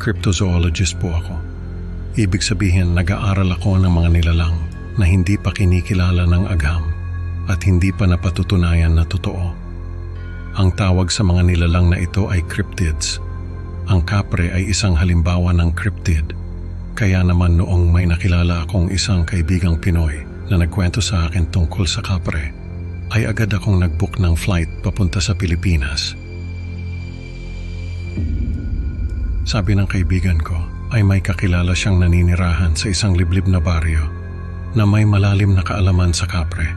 Cryptozoologist po ako. Ibig sabihin, nag-aaral ako ng mga nilalang na hindi pa kinikilala ng agham at hindi pa napatutunayan na totoo. Ang tawag sa mga nilalang na ito ay cryptids. Ang kapre ay isang halimbawa ng cryptid. Kaya naman noong may nakilala akong isang kaibigang Pinoy na nagkwento sa akin tungkol sa kapre, ay agad akong nag-book ng flight papunta sa Pilipinas. Sabi ng kaibigan ko ay may kakilala siyang naninirahan sa isang liblib na baryo na may malalim na kaalaman sa kapre.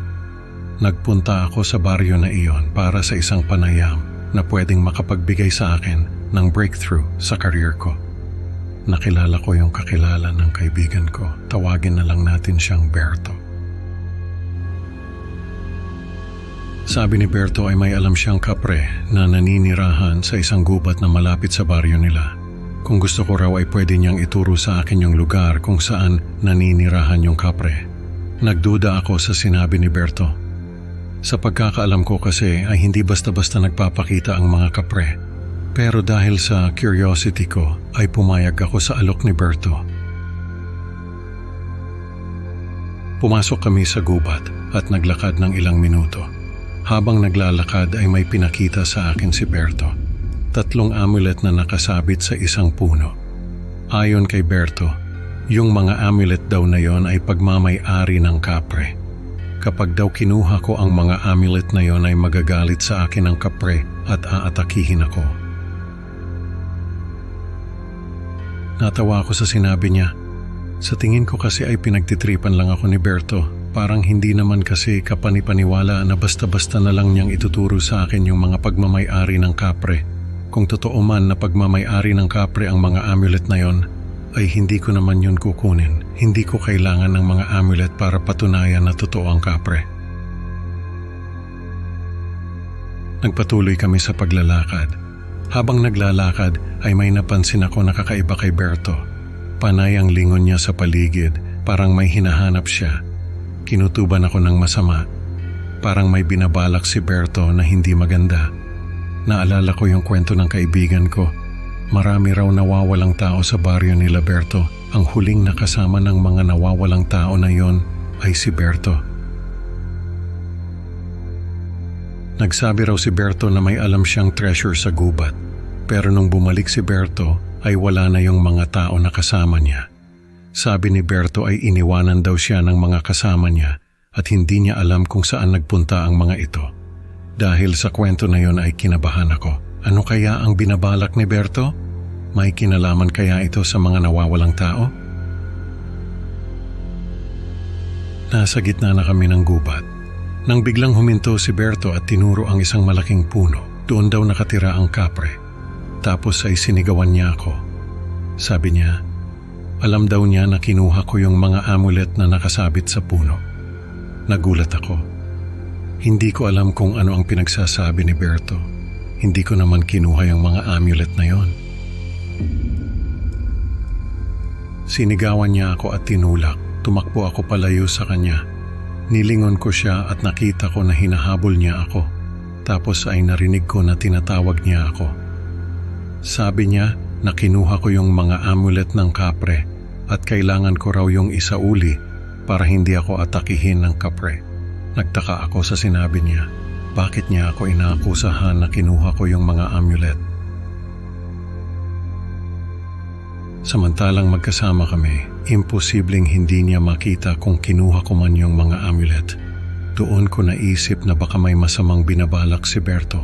Nagpunta ako sa baryo na iyon para sa isang panayam na pwedeng makapagbigay sa akin ng breakthrough sa career ko. Nakilala ko yung kakilala ng kaibigan ko. Tawagin na lang natin siyang Berto. Sabi ni Berto ay may alam siyang kapre na naninirahan sa isang gubat na malapit sa baryo nila. Kung gusto ko raw ay pwede niyang ituro sa akin yung lugar kung saan naninirahan yung kapre. Nagduda ako sa sinabi ni Berto. Sa pagkakaalam ko kasi ay hindi basta-basta nagpapakita ang mga kapre. Pero dahil sa curiosity ko ay pumayag ako sa alok ni Berto. Pumasok kami sa gubat at naglakad ng ilang minuto. Habang naglalakad ay may pinakita sa akin si Berto. 3 amulet na nakasabit sa isang puno. Ayon kay Berto, yung mga amulet daw na yon ay pagmamay-ari ng kapre. Kapag daw kinuha ko ang mga amulet na yon ay magagalit sa akin ang kapre at aatakihin ako. Natawa ako sa sinabi niya. Sa tingin ko kasi ay pinagtitripan lang ako ni Berto. Parang hindi naman kasi kapanipaniwala na basta-basta na lang niyang ituturo sa akin yung mga pagmamay-ari ng kapre. Kung totoo man na pagmamay-ari ng kapre ang mga amulet na yon, ay hindi ko naman yun kukunin. Hindi ko kailangan ng mga amulet para patunayan na totoo ang kapre. Nagpatuloy kami sa paglalakad. Habang naglalakad ay may napansin ako na kakaiba kay Berto. Panay ang lingon niya sa paligid, parang may hinahanap siya. Kinutuban ako ng masama. Parang may binabalak si Berto na hindi maganda. Naalala ko yung kwento ng kaibigan ko. Marami raw nawawalang tao sa baryo nila Berto. Ang huling nakasama ng mga nawawalang tao na yon ay si Berto. Nagsabi raw si Berto na may alam siyang treasure sa gubat. Pero nung bumalik si Berto ay wala na yung mga tao na kasama niya. Sabi ni Berto ay iniwanan daw siya ng mga kasama niya at hindi niya alam kung saan nagpunta ang mga ito. Dahil sa kwento na yon ay kinabahan ako. Ano kaya ang binabalak ni Berto? May kinalaman kaya ito sa mga nawawalang tao? Nasa gitna na kami ng gubat. Nang biglang huminto si Berto at tinuro ang isang malaking puno, doon daw nakatira ang kapre. Tapos ay sinigawan niya ako. Sabi niya, alam daw niya na kinuha ko yung mga amulet na nakasabit sa puno. Nagulat ako. Hindi ko alam kung ano ang pinagsasabi ni Berto. Hindi ko naman kinuha yung mga amulet na yon. Sinigawan niya ako at tinulak. Tumakbo ako palayo sa kanya. Nilingon ko siya at nakita ko na hinahabol niya ako. Tapos ay narinig ko na tinatawag niya ako. Sabi niya na kinuha ko yung mga amulet ng kapre at kailangan ko raw yung isauli para hindi ako atakihin ng kapre. Nagtaka ako sa sinabi niya. Bakit niya ako inaakusahan na kinuha ko yung mga amulet? Samantalang magkasama kami, imposibleng hindi niya makita kung kinuha ko man yung mga amulet. Doon ko naisip na baka may masamang binabalak si Berto.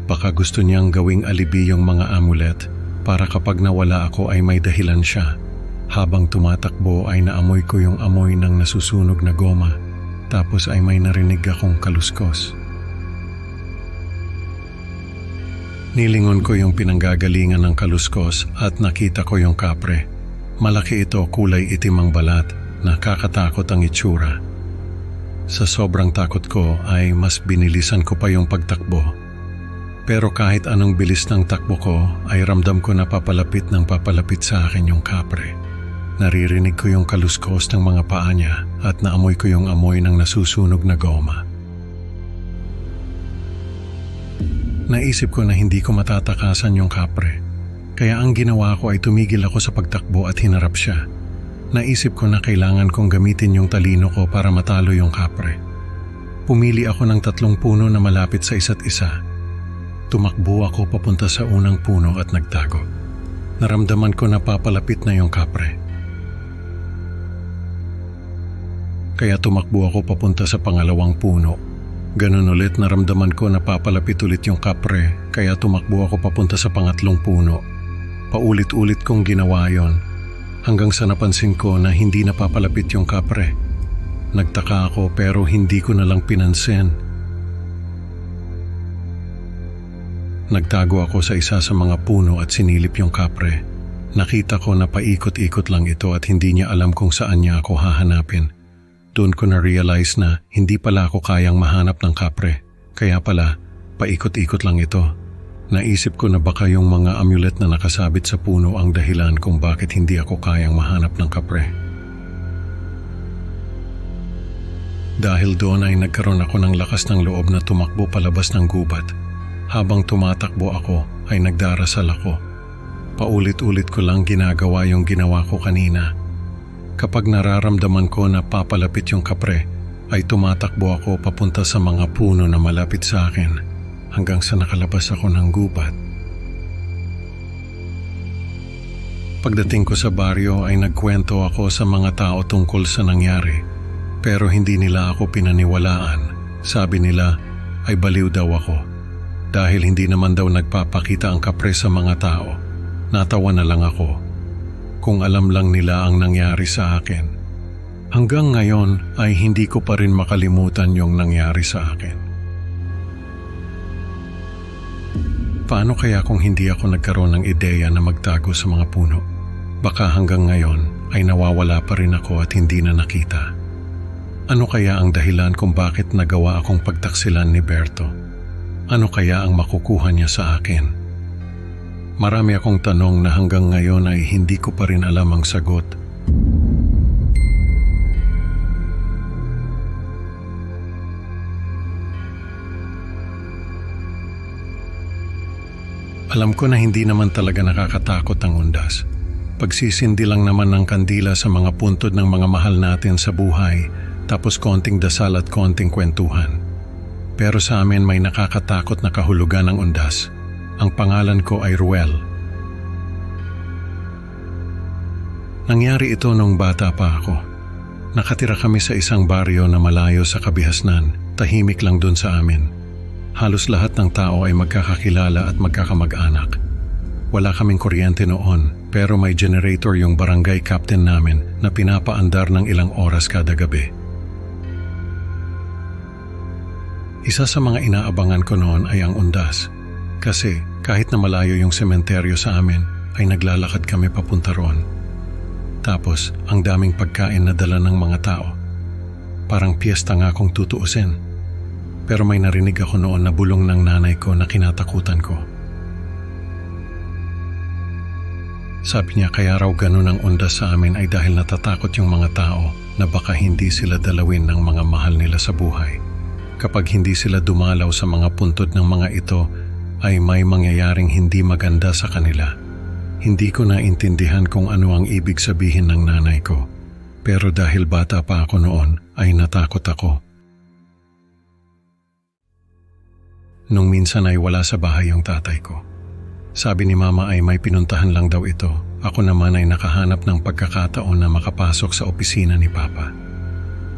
Baka gusto niyang gawing alibi yung mga amulet para kapag nawala ako ay may dahilan siya. Habang tumatakbo ay naamoy ko yung amoy ng nasusunog na goma. Tapos ay may narinig akong kaluskos. Nilingon ko yung pinanggagalingan ng kaluskos at nakita ko yung kapre. Malaki ito, kulay itim ang balat, nakakatakot ang itsura. Sa sobrang takot ko ay mas binilisan ko pa yung pagtakbo. Pero kahit anong bilis ng takbo ko ay ramdam ko na papalapit sa akin yung kapre. Naririnig ko yung kaluskos ng mga paa niya at naamoy ko yung amoy ng nasusunog na goma. Naisip ko na hindi ko matatakasan yung kapre. Kaya ang ginawa ko ay tumigil ako sa pagtakbo at hinarap siya. Naisip ko na kailangan kong gamitin yung talino ko para matalo yung kapre. Pumili ako ng 3 puno na malapit sa isa't isa. Tumakbo ako papunta sa unang puno at nagtago. Naramdaman ko na papalapit na yung kapre. Kaya tumakbo ako papunta sa pangalawang puno. Ganun ulit, naramdaman ko na papalapit ulit yung kapre, kaya tumakbo ako papunta sa pangatlong puno. Paulit-ulit kong ginawa yon, hanggang sa napansin ko na hindi napapalapit yung kapre. Nagtaka ako pero hindi ko na lang pinansin. Nagtago ako sa isa sa mga puno at sinilip yung kapre. Nakita ko na paikot-ikot lang ito at hindi niya alam kung saan niya ako hahanapin. Doon ko na-realize na hindi pala ako kayang mahanap ng kapre. Kaya pala, paikot-ikot lang ito. Naisip ko na baka yung mga amulet na nakasabit sa puno ang dahilan kung bakit hindi ako kayang mahanap ng kapre. Dahil doon ay nagkaroon ako ng lakas ng loob na tumakbo palabas ng gubat. Habang tumatakbo ako ay nagdarasal ako. Paulit-ulit ko lang ginagawa yung ginawa ko kanina. Kapag nararamdaman ko na papalapit yung kapre, ay tumatakbo ako papunta sa mga puno na malapit sa akin hanggang sa nakalabas ako ng gubat. Pagdating ko sa baryo ay nagkwento ako sa mga tao tungkol sa nangyari, pero hindi nila ako pinaniwalaan. Sabi nila ay baliw daw ako dahil hindi naman daw nagpapakita ang kapre sa mga tao. Natawa na lang ako. Kung alam lang nila ang nangyari sa akin. Hanggang ngayon ay hindi ko pa rin makalimutan yung nangyari sa akin. Paano kaya kung hindi ako nagkaroon ng ideya na magtago sa mga puno? Baka hanggang ngayon ay nawawala pa rin ako at hindi na nakita. Ano kaya ang dahilan kung bakit nagawa akong pagtaksilan ni Berto? Ano kaya ang makukuha niya sa akin? Marami akong tanong na hanggang ngayon ay hindi ko pa rin alam ang sagot. Alam ko na hindi naman talaga nakakatakot ang undas. Pagsisindi lang naman ng kandila sa mga puntod ng mga mahal natin sa buhay, tapos konting dasal at konting kwentuhan. Pero sa amin may nakakatakot na kahulugan ng undas. Ang pangalan ko ay Ruel. Nangyari ito nung bata pa ako. Nakatira kami sa isang baryo na malayo sa kabihasnan, tahimik lang dun sa amin. Halos lahat ng tao ay magkakakilala at magkakamag-anak. Wala kaming kuryente noon, pero may generator yung barangay captain namin na pinapaandar ng ilang oras kada gabi. Isa sa mga inaabangan ko noon ay ang undas. Kasi kahit na malayo yung sementeryo sa amin, ay naglalakad kami papunta roon. Tapos ang daming pagkain na dala ng mga tao. Parang piyesta nga kung tutuusin. Pero may narinig ako noon na bulong ng nanay ko na kinatakutan ko. Sabi niya kaya raw ganun ang undas sa amin ay dahil natatakot yung mga tao na baka hindi sila dalawin ng mga mahal nila sa buhay. Kapag hindi sila dumalaw sa mga puntod ng mga ito, ay may mangyayaring hindi maganda sa kanila. Hindi ko naintindihan kung ano ang ibig sabihin ng nanay ko. Pero dahil bata pa ako noon, ay natakot ako. Nung minsan ay wala sa bahay yung tatay ko. Sabi ni mama ay may pinuntahan lang daw ito. Ako naman ay nakahanap ng pagkakataon na makapasok sa opisina ni papa.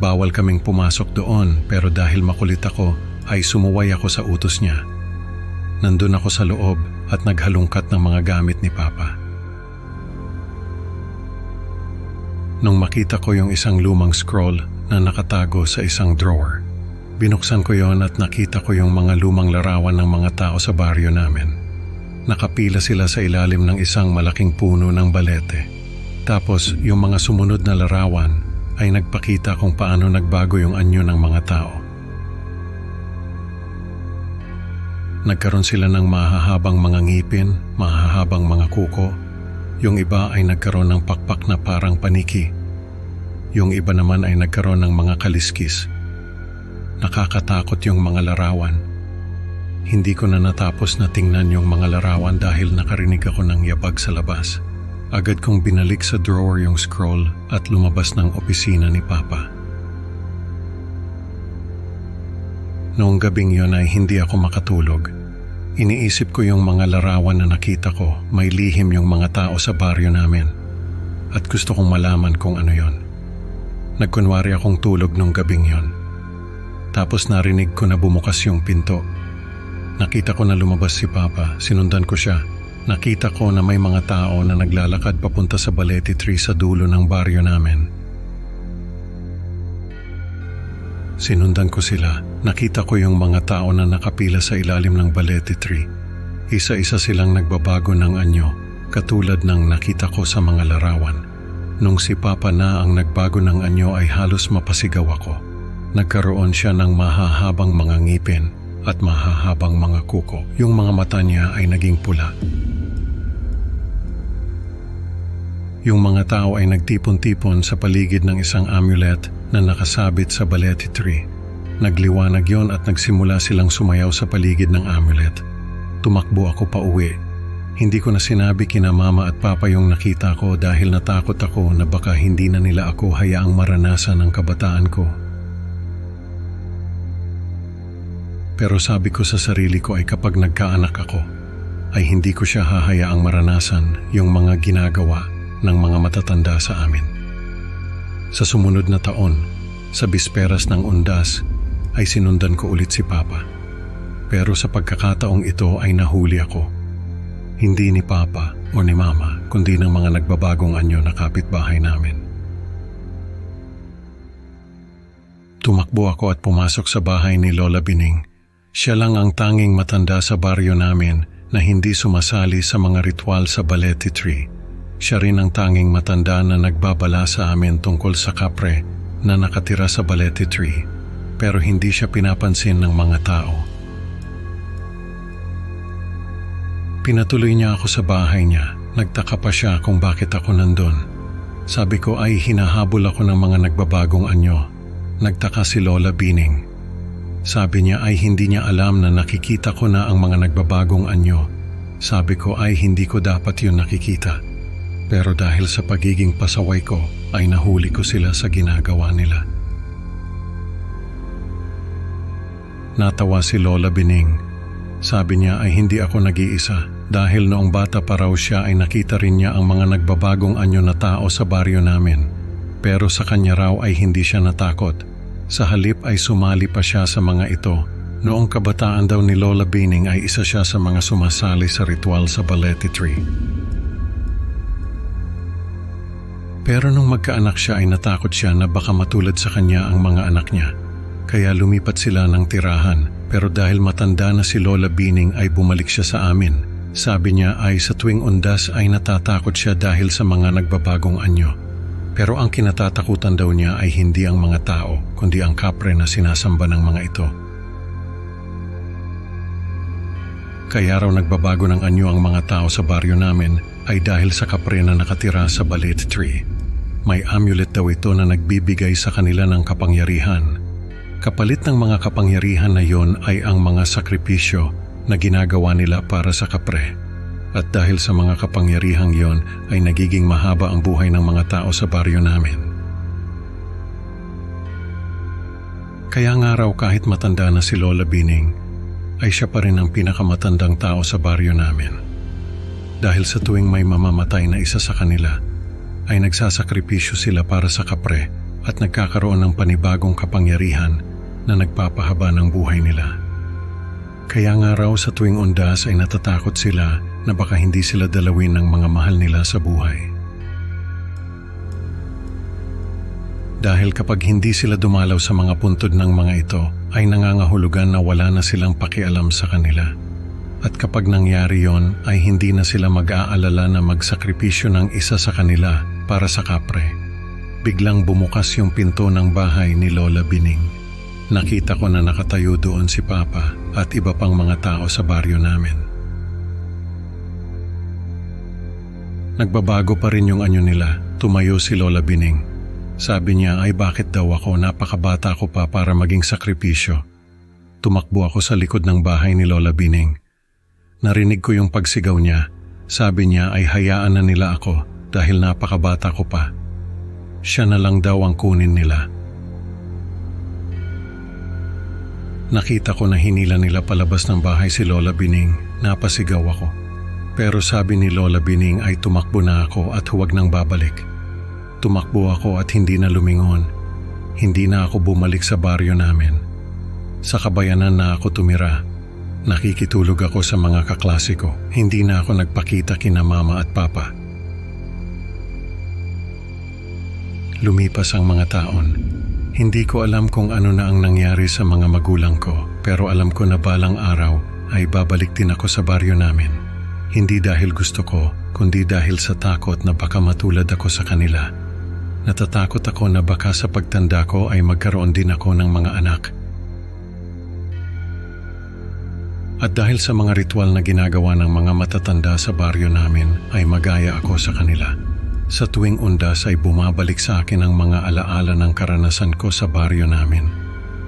Bawal kaming pumasok doon pero dahil makulit ako ay sumuway ako sa utos niya. Nandun ako sa loob at naghalungkat ng mga gamit ni papa. Nung makita ko yung isang lumang scroll na nakatago sa isang drawer, binuksan ko yon at nakita ko yung mga lumang larawan ng mga tao sa baryo namin. Nakapila sila sa ilalim ng isang malaking puno ng balete. Tapos yung mga sumunod na larawan ay nagpakita kung paano nagbago yung anyo ng mga tao. Nagkaroon sila ng mahahabang mga ngipin, mahahabang mga kuko. Yung iba ay nagkaroon ng pakpak na parang paniki. Yung iba naman ay nagkaroon ng mga kaliskis. Nakakatakot yung mga larawan. Hindi ko na natapos na tingnan yung mga larawan dahil nakarinig ako ng yabag sa labas. Agad kong binalik sa drawer yung scroll at lumabas ng opisina ni Papa. Noong gabing yon ay hindi ako makatulog. Iniisip ko yung mga larawan na nakita ko, may lihim yung mga tao sa baryo namin. At gusto kong malaman kung ano yon. Nagkunwari akong tulog nung gabing yon. Tapos narinig ko na bumukas yung pinto. Nakita ko na lumabas si Papa, sinundan ko siya. Nakita ko na may mga tao na naglalakad papunta sa Balete Tree sa dulo ng baryo namin. Sinundan ko sila. Nakita ko yung mga tao na nakapila sa ilalim ng Balete Tree. Isa-isa silang nagbabago ng anyo, katulad ng nakita ko sa mga larawan. Nung si Papa na ang nagbago ng anyo ay halos mapasigaw ako. Nagkaroon siya ng mahahabang mga ngipin at mahahabang mga kuko. Yung mga mata niya ay naging pula. Yung mga tao ay nagtipon-tipon sa paligid ng isang amulet na nakasabit sa Balete Tree. Nagliwanag yon at nagsimula silang sumayaw sa paligid ng amulet. Tumakbo ako pa uwi. Hindi ko na sinabi kina Mama at Papa yung nakita ko dahil natakot ako na baka hindi na nila ako hayaang maranasan ang kabataan ko. Pero sabi ko sa sarili ko ay kapag nagkaanak ako, ay hindi ko siya hahayaang maranasan yung mga ginagawa ng mga matatanda sa amin. Sa sumunod na taon, sa bisperas ng undas, ay sinundan ko ulit si Papa. Pero sa pagkakataong ito ay nahuli ako. Hindi ni Papa o ni Mama, kundi ng mga nagbabagong anyo na kapitbahay namin. Tumakbo ako at pumasok sa bahay ni Lola Bining. Siya lang ang tanging matanda sa baryo namin na hindi sumasali sa mga ritual sa Balete Tree. Siya rin ang tanging matanda na nagbabala sa amin tungkol sa kapre na nakatira sa Balete Tree, pero hindi siya pinapansin ng mga tao. Pinatuloy niya ako sa bahay niya. Nagtaka pa siya kung bakit ako nandun. Sabi ko ay hinahabol ako ng mga nagbabagong anyo. Nagtaka si Lola Bining. Sabi niya ay hindi niya alam na nakikita ko na ang mga nagbabagong anyo. Sabi ko ay hindi ko dapat yun nakikita. Pero dahil sa pagiging pasaway ko, ay nahuli ko sila sa ginagawa nila. Natawa si Lola Bining. Sabi niya ay hindi ako nag-iisa dahil noong bata pa raw siya ay nakita rin niya ang mga nagbabagong anyo na tao sa baryo namin. Pero sa kanya raw ay hindi siya natakot. Sa halip ay sumali pa siya sa mga ito. Noong kabataan daw ni Lola Bining ay isa siya sa mga sumasali sa ritual sa Balete Tree. Pero nung magkaanak siya ay natakot siya na baka matulad sa kanya ang mga anak niya. Kaya lumipat sila ng tirahan. Pero dahil matanda na si Lola Bining ay bumalik siya sa amin. Sabi niya ay sa tuwing undas ay natatakot siya dahil sa mga nagbabagong anyo. Pero ang kinatatakutan daw niya ay hindi ang mga tao, kundi ang kapre na sinasamba ng mga ito. Kaya raw nagbabago ng anyo ang mga tao sa baryo namin ay dahil sa kapre na nakatira sa Balete Tree. May amulet daw ito na nagbibigay sa kanila ng kapangyarihan. Kapalit ng mga kapangyarihan na yon ay ang mga sakripisyo na ginagawa nila para sa kapre. At dahil sa mga kapangyarihang yon ay nagiging mahaba ang buhay ng mga tao sa baryo namin. Kaya nga raw kahit matanda na si Lola Bining, ay siya pa rin ang pinakamatandang tao sa baryo namin. Dahil sa tuwing may mamamatay na isa sa kanila, ay nagsasakripisyo sila para sa kapre at nagkakaroon ng panibagong kapangyarihan na nagpapahaba ng buhay nila. Kaya nga raw sa tuwing undas ay natatakot sila na baka hindi sila dalawin ng mga mahal nila sa buhay. Dahil kapag hindi sila dumalaw sa mga puntod ng mga ito, ay nangangahulugan na wala na silang pakialam sa kanila. At kapag nangyari yon, ay hindi na sila mag-aalala na magsakripisyo ng isa sa kanila para sa kapre. Biglang bumukas yung pinto ng bahay ni Lola Bining. Nakita ko na nakatayo doon si Papa at iba pang mga tao sa baryo namin. Nagbabago pa rin yung anyo nila. Tumayo si Lola Bining. Sabi niya ay bakit daw ako, napakabata ko pa para maging sakripisyo. Tumakbo ako sa likod ng bahay ni Lola Bining. Narinig ko yung pagsigaw niya. Sabi niya ay hayaan na nila ako dahil napakabata ko pa. Siya na lang daw ang kunin nila. Nakita ko na hinila nila palabas ng bahay si Lola Bining. Napasigaw ako. Pero sabi ni Lola Bining ay tumakbo na ako at huwag nang babalik. Tumakbo ako at hindi na lumingon. Hindi na ako bumalik sa baryo namin. Sa kabayanan na ako tumira. Nakikitulog ako sa mga kaklase ko. Hindi na ako nagpakita kina mama at papa. Lumipas ang mga taon. Hindi ko alam kung ano na ang nangyari sa mga magulang ko, pero alam ko na balang araw ay babalik din ako sa baryo namin. Hindi dahil gusto ko, kundi dahil sa takot na baka matulad ako sa kanila. Natatakot ako na baka sa pagtanda ko ay magkaroon din ako ng mga anak. At dahil sa mga ritual na ginagawa ng mga matatanda sa baryo namin ay magaya ako sa kanila. Sa tuwing undas ay bumabalik sa akin ang mga alaala ng karanasan ko sa baryo namin.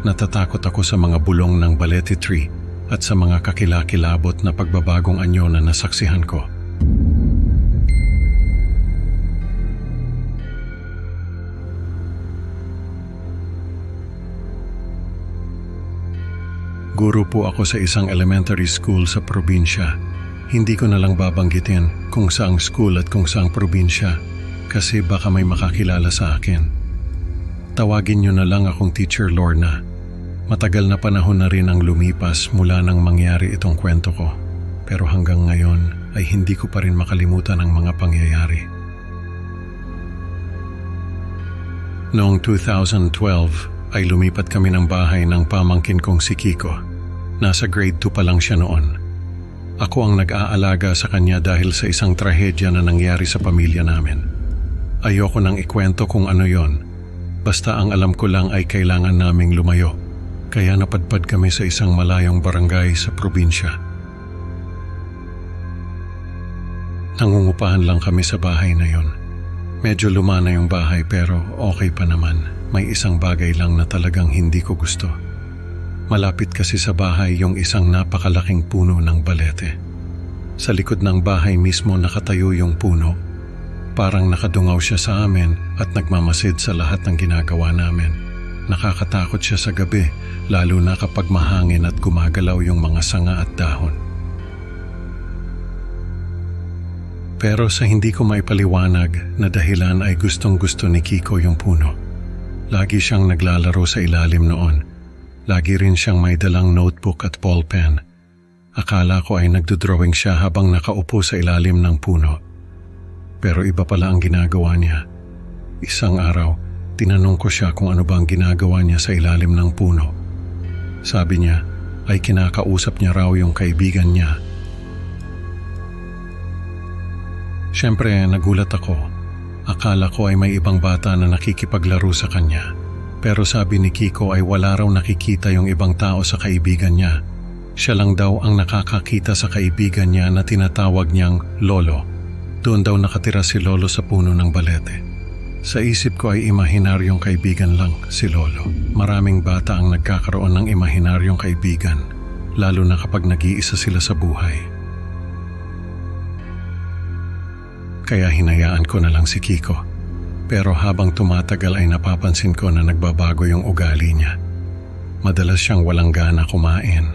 Natatakot ako sa mga bulong ng balete tree at sa mga kakilakilabot na pagbabagong anyo na nasaksihan ko. Guro po ako sa isang elementary school sa probinsya. Hindi ko na lang babanggitin kung saang school at kung saang probinsya kasi baka may makakilala sa akin. Tawagin niyo na lang akong Teacher Lorna. Matagal na panahon na rin ang lumipas mula nang mangyari itong kwento ko. Pero hanggang ngayon ay hindi ko pa rin makalimutan ang mga pangyayari. Noong 2012 ay lumipat kami ng bahay ng pamangkin kong si Kiko. Nasa grade 2 pa lang siya noon. Ako ang nag-aalaga sa kanya dahil sa isang trahedya na nangyari sa pamilya namin. Ayoko nang ikwento kung ano yon. Basta ang alam ko lang ay kailangan naming lumayo. Kaya napadpad kami sa isang malayong barangay sa probinsya. Nangungupahan lang kami sa bahay na yon. Medyo luma na yung bahay pero okay pa naman. May isang bagay lang na talagang hindi ko gusto. Malapit kasi sa bahay yung isang napakalaking puno ng balete. Sa likod ng bahay mismo nakatayo yung puno. Parang nakadungaw siya sa amin at nagmamasid sa lahat ng ginagawa namin. Nakakatakot siya sa gabi, lalo na kapag mahangin at gumagalaw yung mga sanga at dahon. Pero sa hindi ko maipaliwanag na dahilan ay gustong-gusto ni Kiko yung puno. Lagi siyang naglalaro sa ilalim noon. Lagi rin siyang may dalang notebook at ballpen. Akala ko ay nagdodrawing siya habang nakaupo sa ilalim ng puno. Pero iba pala ang ginagawa niya. Isang araw, tinanong ko siya kung ano ba ang ginagawa niya sa ilalim ng puno. Sabi niya ay kinakausap niya raw yung kaibigan niya. Siyempre, nagulat ako. Akala ko ay may ibang bata na nakikipaglaro sa kanya. Pero sabi ni Kiko ay wala raw nakikita yung ibang tao sa kaibigan niya. Siya lang daw ang nakakakita sa kaibigan niya na tinatawag niyang Lolo. Doon daw nakatira si Lolo sa puno ng balete. Sa isip ko ay imahinaryong kaibigan lang si Lolo. Maraming bata ang nagkakaroon ng imahinaryong kaibigan, lalo na kapag nag-iisa sila sa buhay. Kaya hinayaan ko na lang si Kiko. Pero habang tumatagal ay napapansin ko na nagbabago yung ugali niya. Madalas siyang walang gana kumain.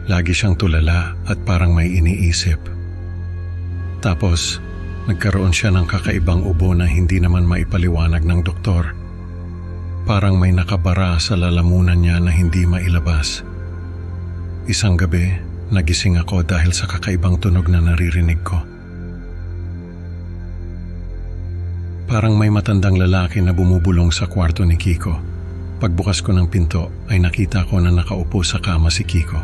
Lagi siyang tulala at parang may iniisip. Tapos, nagkaroon siya ng kakaibang ubo na hindi naman maipaliwanag ng doktor. Parang may nakabara sa lalamunan niya na hindi mailabas. Isang gabi, nagising ako dahil sa kakaibang tunog na naririnig ko. Parang may matandang lalaki na bumubulong sa kwarto ni Kiko. Pagbukas ko ng pinto ay nakita ko na nakaupo sa kama si Kiko.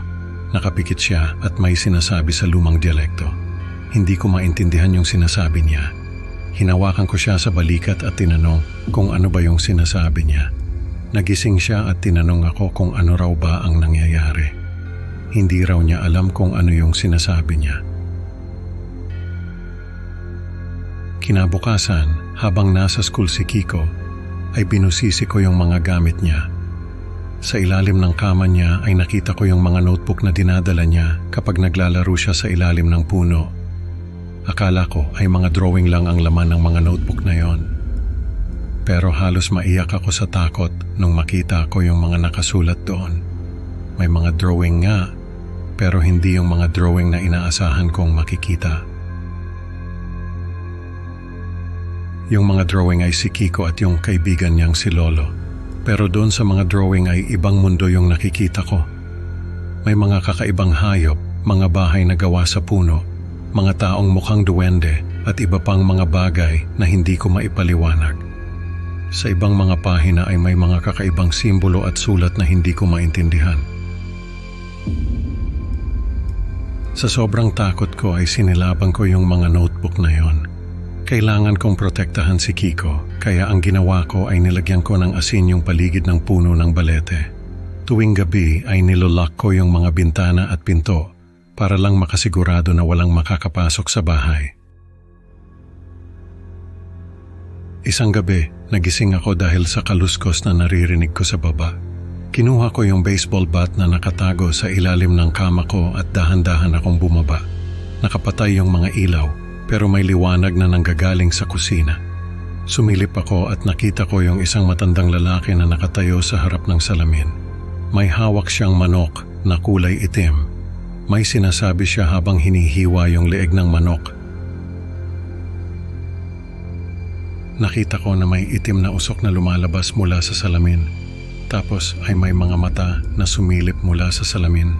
Nakapikit siya at may sinasabi sa lumang dialekto. Hindi ko maintindihan yung sinasabi niya. Hinawakan ko siya sa balikat at tinanong kung ano ba yung sinasabi niya. Nagising siya at tinanong ako kung ano raw ba ang nangyayari. Hindi raw niya alam kung ano yung sinasabi niya. Kinabukasan, habang nasa school si Kiko, ay binusisi ko yung mga gamit niya. Sa ilalim ng kama niya ay nakita ko yung mga notebook na dinadala niya kapag naglalaro siya sa ilalim ng puno. Akala ko ay mga drawing lang ang laman ng mga notebook na yon. Pero halos maiyak ako sa takot nung makita ko yung mga nakasulat doon. May mga drawing nga, pero hindi yung mga drawing na inaasahan kong makikita. Yung mga drawing ay si Kiko at yung kaibigan niyang si Lolo. Pero doon sa mga drawing ay ibang mundo yung nakikita ko. May mga kakaibang hayop, mga bahay na gawa sa puno, mga taong mukhang duwende at iba pang mga bagay na hindi ko maipaliwanag. Sa ibang mga pahina ay may mga kakaibang simbolo at sulat na hindi ko maintindihan. Sa sobrang takot ko ay sinilaban ko yung mga notebook na yon. Kailangan kong protektahan si Kiko, kaya ang ginawa ko ay nilagyan ko ng asin yung paligid ng puno ng balete. Tuwing gabi ay nilolock ko yung mga bintana at pinto para lang makasigurado na walang makakapasok sa bahay. Isang gabi, nagising ako dahil sa kaluskos na naririnig ko sa baba. Kinuha ko yung baseball bat na nakatago sa ilalim ng kama ko at dahan-dahan akong bumaba. Nakapatay yung mga ilaw, pero may liwanag na nanggagaling sa kusina. Sumilip ako at nakita ko yung isang matandang lalaki na nakatayo sa harap ng salamin. May hawak siyang manok na kulay itim. May sinasabi siya habang hinihiwa yung leeg ng manok. Nakita ko na may itim na usok na lumalabas mula sa salamin. Tapos ay may mga mata na sumilip mula sa salamin.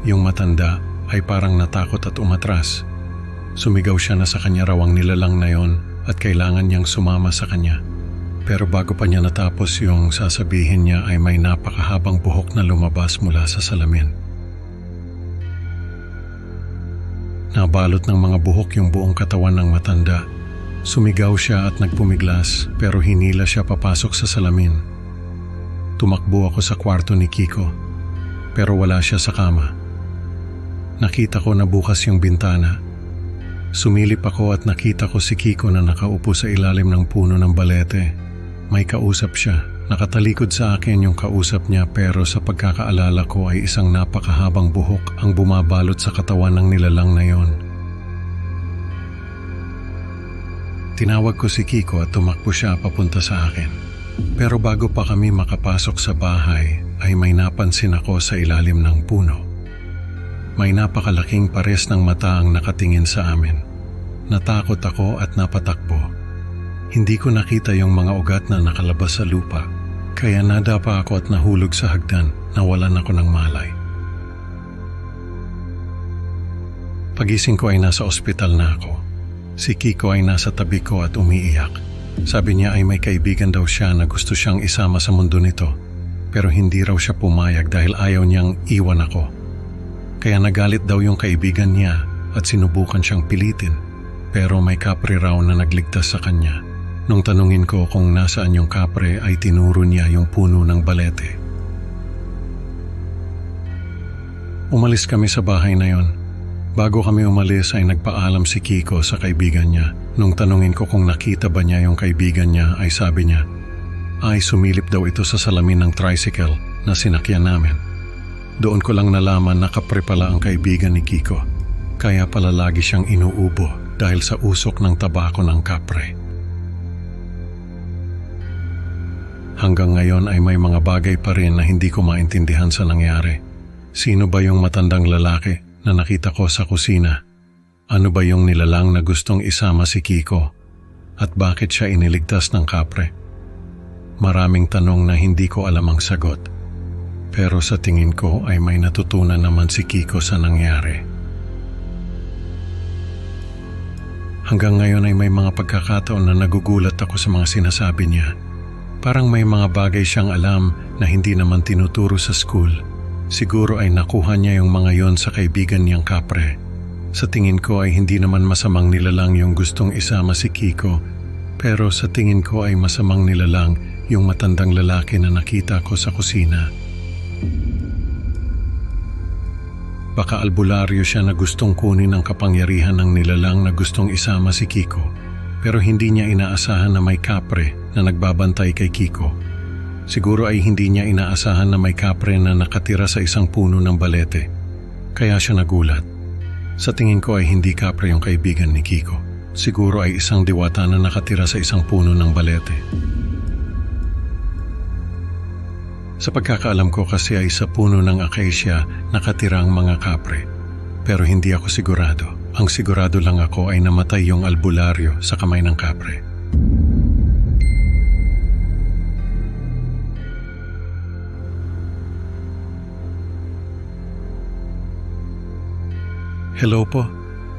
Yung matanda ay parang natakot at umatras. Sumigaw siya na sa kanya raw ang nilalang na yon at kailangan niyang sumama sa kanya. Pero bago pa niya natapos yung sasabihin niya ay may napakahabang buhok na lumabas mula sa salamin. Nabalot ng mga buhok yung buong katawan ng matanda. Sumigaw siya at nagpumiglas pero hinila siya papasok sa salamin. Tumakbo ako sa kwarto ni Kiko pero wala siya sa kama. Nakita ko na bukas yung bintana. Sumilip ako at nakita ko si Kiko na nakaupo sa ilalim ng puno ng balete. May kausap siya. Nakatalikod sa akin yung kausap niya pero sa pagkakaalala ko ay isang napakahabang buhok ang bumabalot sa katawan ng nilalang na yon. Tinawag ko si Kiko at tumakbo siya papunta sa akin. Pero bago pa kami makapasok sa bahay ay may napansin ako sa ilalim ng puno. May napakalaking pares ng mata ang nakatingin sa amin. Natakot ako at napatakbo. Hindi ko nakita yung mga ugat na nakalabas sa lupa, kaya nadapa ako at nahulog sa hagdan. Nawalan ako ng malay. Pagising ko ay nasa ospital na ako. Si Kiko ay nasa tabi ko at umiiyak. Sabi niya ay may kaibigan daw siya na gusto siyang isama sa mundo nito, pero hindi raw siya pumayag dahil ayaw niyang iwan ako. Kaya nagalit daw yung kaibigan niya at sinubukan siyang pilitin, pero may kapre raw na nagligtas sa kanya. Nung tanungin ko kung nasaan yung kapre ay tinuro niya yung puno ng balete. Umalis kami sa bahay na yon. Bago kami umalis ay nagpaalam si Kiko sa kaibigan niya. Nung tanungin ko kung nakita ba niya yung kaibigan niya ay sabi niya, ay sumilip daw ito sa salamin ng tricycle na sinakyan namin. Doon ko lang nalaman na kapre pala ang kaibigan ni Kiko. Kaya pala lagi siyang inuubo dahil sa usok ng tabako ng kapre. Hanggang ngayon ay may mga bagay pa rin na hindi ko maintindihan sa nangyari. Sino ba yung matandang lalaki na nakita ko sa kusina? Ano ba yung nilalang na gustong isama si Kiko? At bakit siya iniligtas ng kapre? Maraming tanong na hindi ko alam ang sagot. Pero sa tingin ko ay may natutunan naman si Kiko sa nangyari. Hanggang ngayon ay may mga pagkakataon na nagugulat ako sa mga sinasabi niya. Parang may mga bagay siyang alam na hindi naman tinuturo sa school. Siguro ay nakuha niya yung mga yon sa kaibigan niyang kapre. Sa tingin ko ay hindi naman masamang nilalang yung gustong isama si Kiko, pero sa tingin ko ay masamang nilalang yung matandang lalaki na nakita ko sa kusina. Baka albularyo siya na gustong kunin ang kapangyarihan ng nilalang na gustong isama si Kiko, pero hindi niya inaasahan na may kapre na nagbabantay kay Kiko. Siguro ay hindi niya inaasahan na may kapre na nakatira sa isang puno ng balete. Kaya siya nagulat. Sa tingin ko ay hindi kapre yung kaibigan ni Kiko. Siguro ay isang diwata na nakatira sa isang puno ng balete. Sa pagkakaalam ko kasi ay sa puno ng acacia nakatira ang mga kapre. Pero hindi ako sigurado. Ang sigurado lang ako ay namatay yung albularyo sa kamay ng kapre. Hello po.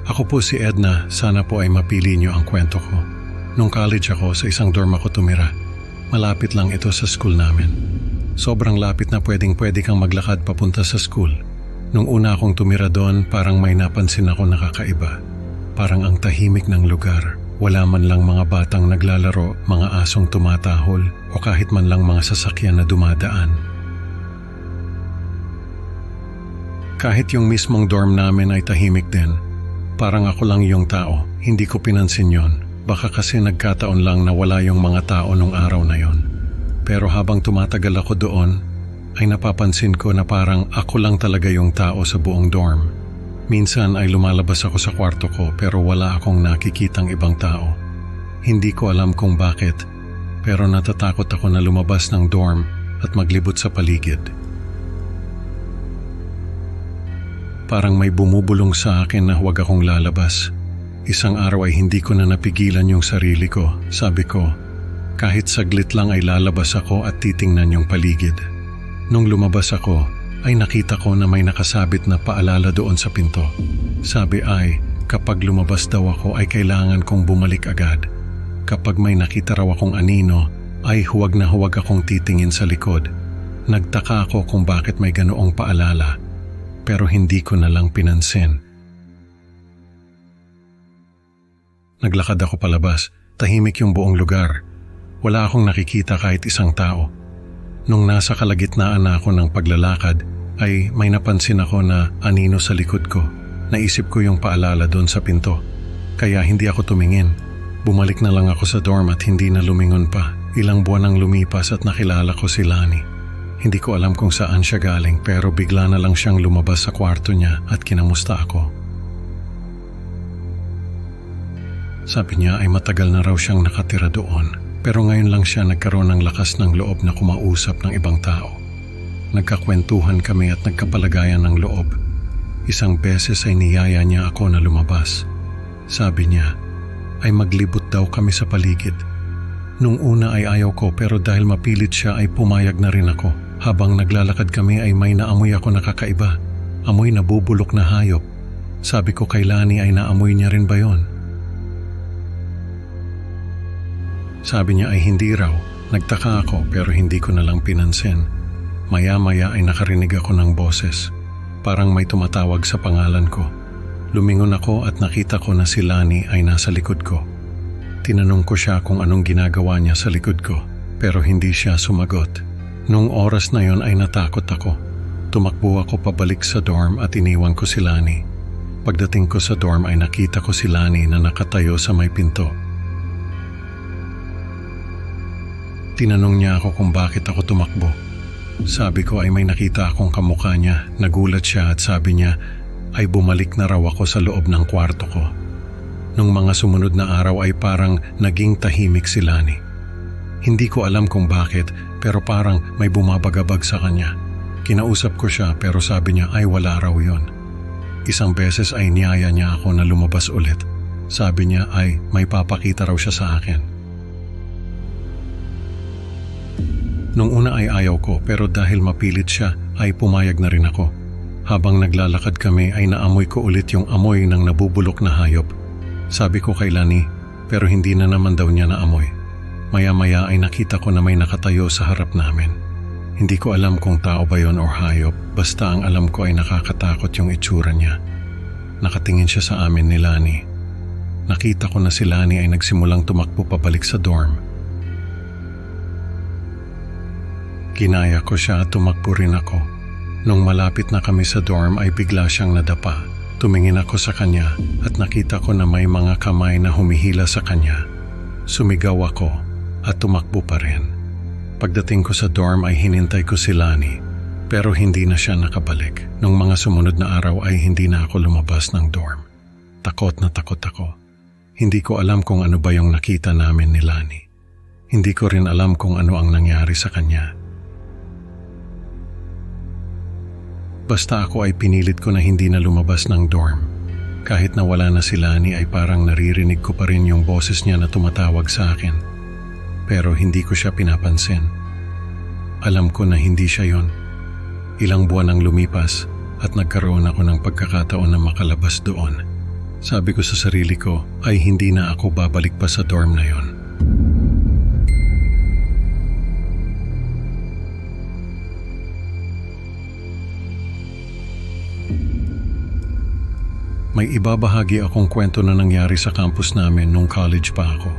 Ako po si Edna. Sana po ay mapili niyo ang kwento ko. Nung college ako, sa isang dorm ako tumira. Malapit lang ito sa school namin. Sobrang lapit na pwedeng-pwede kang maglakad papunta sa school. Nung una akong tumira doon, parang may napansin ako nakakaiba. Parang ang tahimik ng lugar. Wala man lang mga batang naglalaro, mga asong tumatahol, o kahit man lang mga sasakyan na dumadaan. Kahit yung mismong dorm namin ay tahimik din. Parang ako lang yung tao, hindi ko pinansin yon. Baka kasi nagkataon lang na wala yung mga tao nung araw na yon. Pero habang tumatagal ako doon, ay napapansin ko na parang ako lang talaga yung tao sa buong dorm. Minsan ay lumalabas ako sa kwarto ko pero wala akong nakikitang ibang tao. Hindi ko alam kung bakit, pero natatakot ako na lumabas ng dorm at maglibot sa paligid. Parang may bumubulong sa akin na huwag akong lalabas. Isang araw ay hindi ko na napigilan yung sarili ko. Sabi ko, kahit saglit lang ay lalabas ako at titingnan yung paligid. Nung lumabas ako, ay nakita ko na may nakasabit na paalala doon sa pinto. Sabi ay, kapag lumabas daw ako ay kailangan kong bumalik agad. Kapag may nakita raw akong anino, ay huwag na huwag akong titingin sa likod. Nagtaka ako kung bakit may ganoong paalala. Pero hindi ko na lang pinansin. Naglakad ako palabas, tahimik yung buong lugar. Wala akong nakikita kahit isang tao. Nung nasa kalagitnaan na ako ng paglalakad, ay may napansin ako na anino sa likod ko. Naisip ko yung paalala doon sa pinto. Kaya hindi ako tumingin. Bumalik na lang ako sa dorm at hindi na lumingon pa. Ilang buwan ang lumipas at nakilala ko si Lani. Hindi ko alam kung saan siya galing pero bigla na lang siyang lumabas sa kwarto niya at kinamusta ako. Sabi niya ay matagal na raw siyang nakatira doon pero ngayon lang siya nagkaroon ng lakas ng loob na kumausap ng ibang tao. Nagkakwentuhan kami at nagkapalagayan ng loob. Isang beses ay niyaya niya ako na lumabas. Sabi niya ay maglibot daw kami sa paligid. Nung una ay ayaw ko pero dahil mapilit siya ay pumayag na rin ako. Habang naglalakad kami ay may naamoy ako nakakaiba. Amoy na bubulok na hayop. Sabi ko kay Lani ay naamoy niya rin ba yon? Sabi niya ay hindi raw. Nagtaka ako pero hindi ko na lang pinansin. Maya-maya ay nakarinig ako ng boses. Parang may tumatawag sa pangalan ko. Lumingon ako at nakita ko na si Lani ay nasa likod ko. Tinanong ko siya kung anong ginagawa niya sa likod ko pero hindi siya sumagot. Nung oras na yon ay natakot ako. Tumakbo ako pabalik sa dorm at iniwan ko si Lani. Pagdating ko sa dorm ay nakita ko si Lani na nakatayo sa may pinto. Tinanong niya ako kung bakit ako tumakbo. Sabi ko ay may nakita akong kamukha niya. Nagulat siya at sabi niya ay bumalik na raw ako sa loob ng kwarto ko. Nung mga sumunod na araw ay parang naging tahimik si Lani. Hindi ko alam kung bakit pero parang may bumabagabag sa kanya. Kinausap ko siya pero sabi niya ay wala raw yon. Isang beses ay niyaya niya ako na lumabas ulit. Sabi niya ay may papakita raw siya sa akin. Nung una ay ayaw ko pero dahil mapilit siya ay pumayag na rin ako. Habang naglalakad kami ay naamoy ko ulit yung amoy ng nabubulok na hayop. Sabi ko kay Lani pero hindi na naman daw niya naamoy. Maya-maya ay nakita ko na may nakatayo sa harap namin. Hindi ko alam kung tao ba yon o hayop, basta ang alam ko ay nakakatakot yung itsura niya. Nakatingin siya sa amin ni Lani. Nakita ko na si Lani ay nagsimulang tumakbo pabalik sa dorm. Kinaya ko siya at tumakbo rin ako. Nung malapit na kami sa dorm ay bigla siyang nadapa. Tumingin ako sa kanya at nakita ko na may mga kamay na humihila sa kanya. Sumigaw ako at tumakbo pa rin. Pagdating ko sa dorm ay hinintay ko si Lani, pero hindi na siya nakabalik. Nung mga sumunod na araw ay hindi na ako lumabas ng dorm. Takot na takot ako. Hindi ko alam kung ano ba yung nakita namin ni Lani. Hindi ko rin alam kung ano ang nangyari sa kanya. Basta ako ay pinilit ko na hindi na lumabas ng dorm. Kahit na wala na si Lani ay parang naririnig ko pa rin yung boses niya na tumatawag sa akin. Pero hindi ko siya pinapansin. Alam ko na hindi siya yon. Ilang buwan ang lumipas at nagkaroon ako ng pagkakataon na makalabas doon. Sabi ko sa sarili ko ay hindi na ako babalik pa sa dorm na yon. May ibabahagi akong kwento na nangyari sa campus namin nung college pa ako.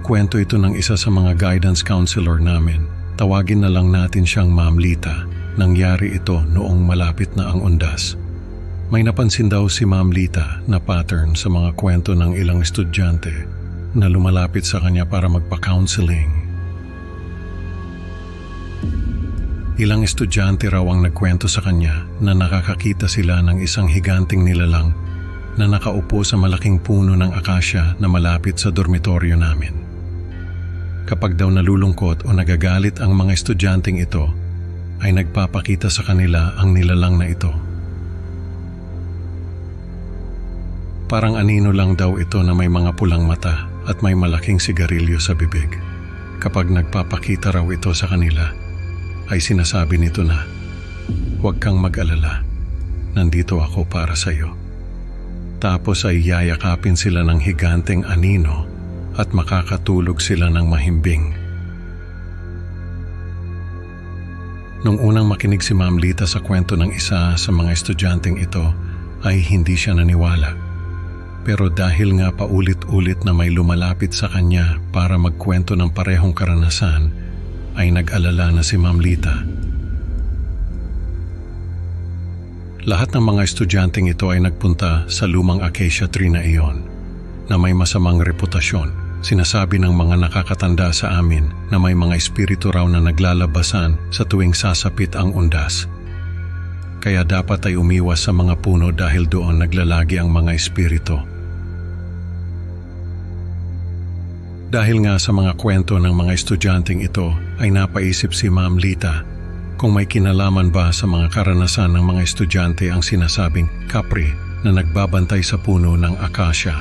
Kwento ito ng isa sa mga guidance counselor namin. Tawagin na lang natin siyang Ma'am Lita. Nangyari ito noong malapit na ang undas. May napansin daw si Ma'am Lita na pattern sa mga kwento ng ilang estudyante na lumalapit sa kanya para magpa-counseling. Ilang estudyante raw ang nagkwento sa kanya na nakakakita sila ng isang higanting nilalang na nakaupo sa malaking puno ng akasya na malapit sa dormitoryo namin. Kapag daw nalulungkot o nagagalit ang mga estudyanteng ito, ay nagpapakita sa kanila ang nilalang na ito. Parang anino lang daw ito na may mga pulang mata at may malaking sigarilyo sa bibig. Kapag nagpapakita raw ito sa kanila, ay sinasabi nito na, "Huwag kang mag-alala, nandito ako para sa iyo." Tapos ay yayakapin sila ng higanteng anino at makakatulog sila ng mahimbing. Nung unang makinig si Ma'am Lita sa kwento ng isa sa mga estudyanteng ito, ay hindi siya naniwala. Pero dahil nga paulit-ulit na may lumalapit sa kanya para magkwento ng parehong karanasan, ay nag-alala na si Ma'am Lita. Lahat ng mga estudyanteng ito ay nagpunta sa lumang acacia tree na iyon, na may masamang reputasyon. Sinasabi ng mga nakakatanda sa amin na may mga espiritu raw na naglalabasan sa tuwing sasapit ang undas. Kaya dapat ay umiwas sa mga puno dahil doon naglalagi ang mga espiritu. Dahil nga sa mga kwento ng mga estudyanteng ito ay napaisip si Ma'am Lita kung may kinalaman ba sa mga karanasan ng mga estudyante ang sinasabing kapre na nagbabantay sa puno ng akasya.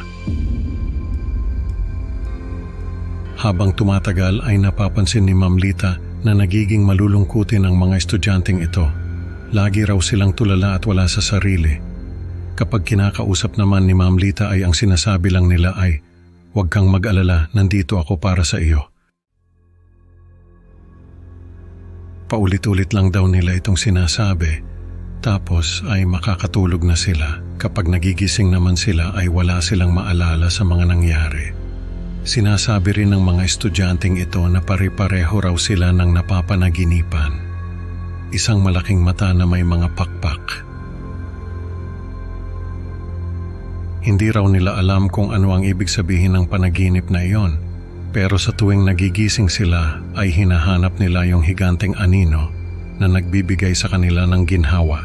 Habang tumatagal ay napapansin ni Ma'am Lita na nagiging malulungkutin ang mga estudyanteng ito. Lagi raw silang tulala at wala sa sarili. Kapag kinakausap naman ni Ma'am Lita ay ang sinasabi lang nila ay, "Huwag kang mag-alala, nandito ako para sa iyo." Paulit-ulit lang daw nila itong sinasabi, tapos ay makakatulog na sila. Kapag nagigising naman sila ay wala silang maalala sa mga nangyari. Sinasabi rin ng mga estudyanteng ito na pare-pareho raw sila ng napapanaginipan. Isang malaking mata na may mga pakpak. Hindi raw nila alam kung ano ang ibig sabihin ng panaginip na iyon, pero sa tuwing nagigising sila ay hinahanap nila yung higanteng anino na nagbibigay sa kanila ng ginhawa.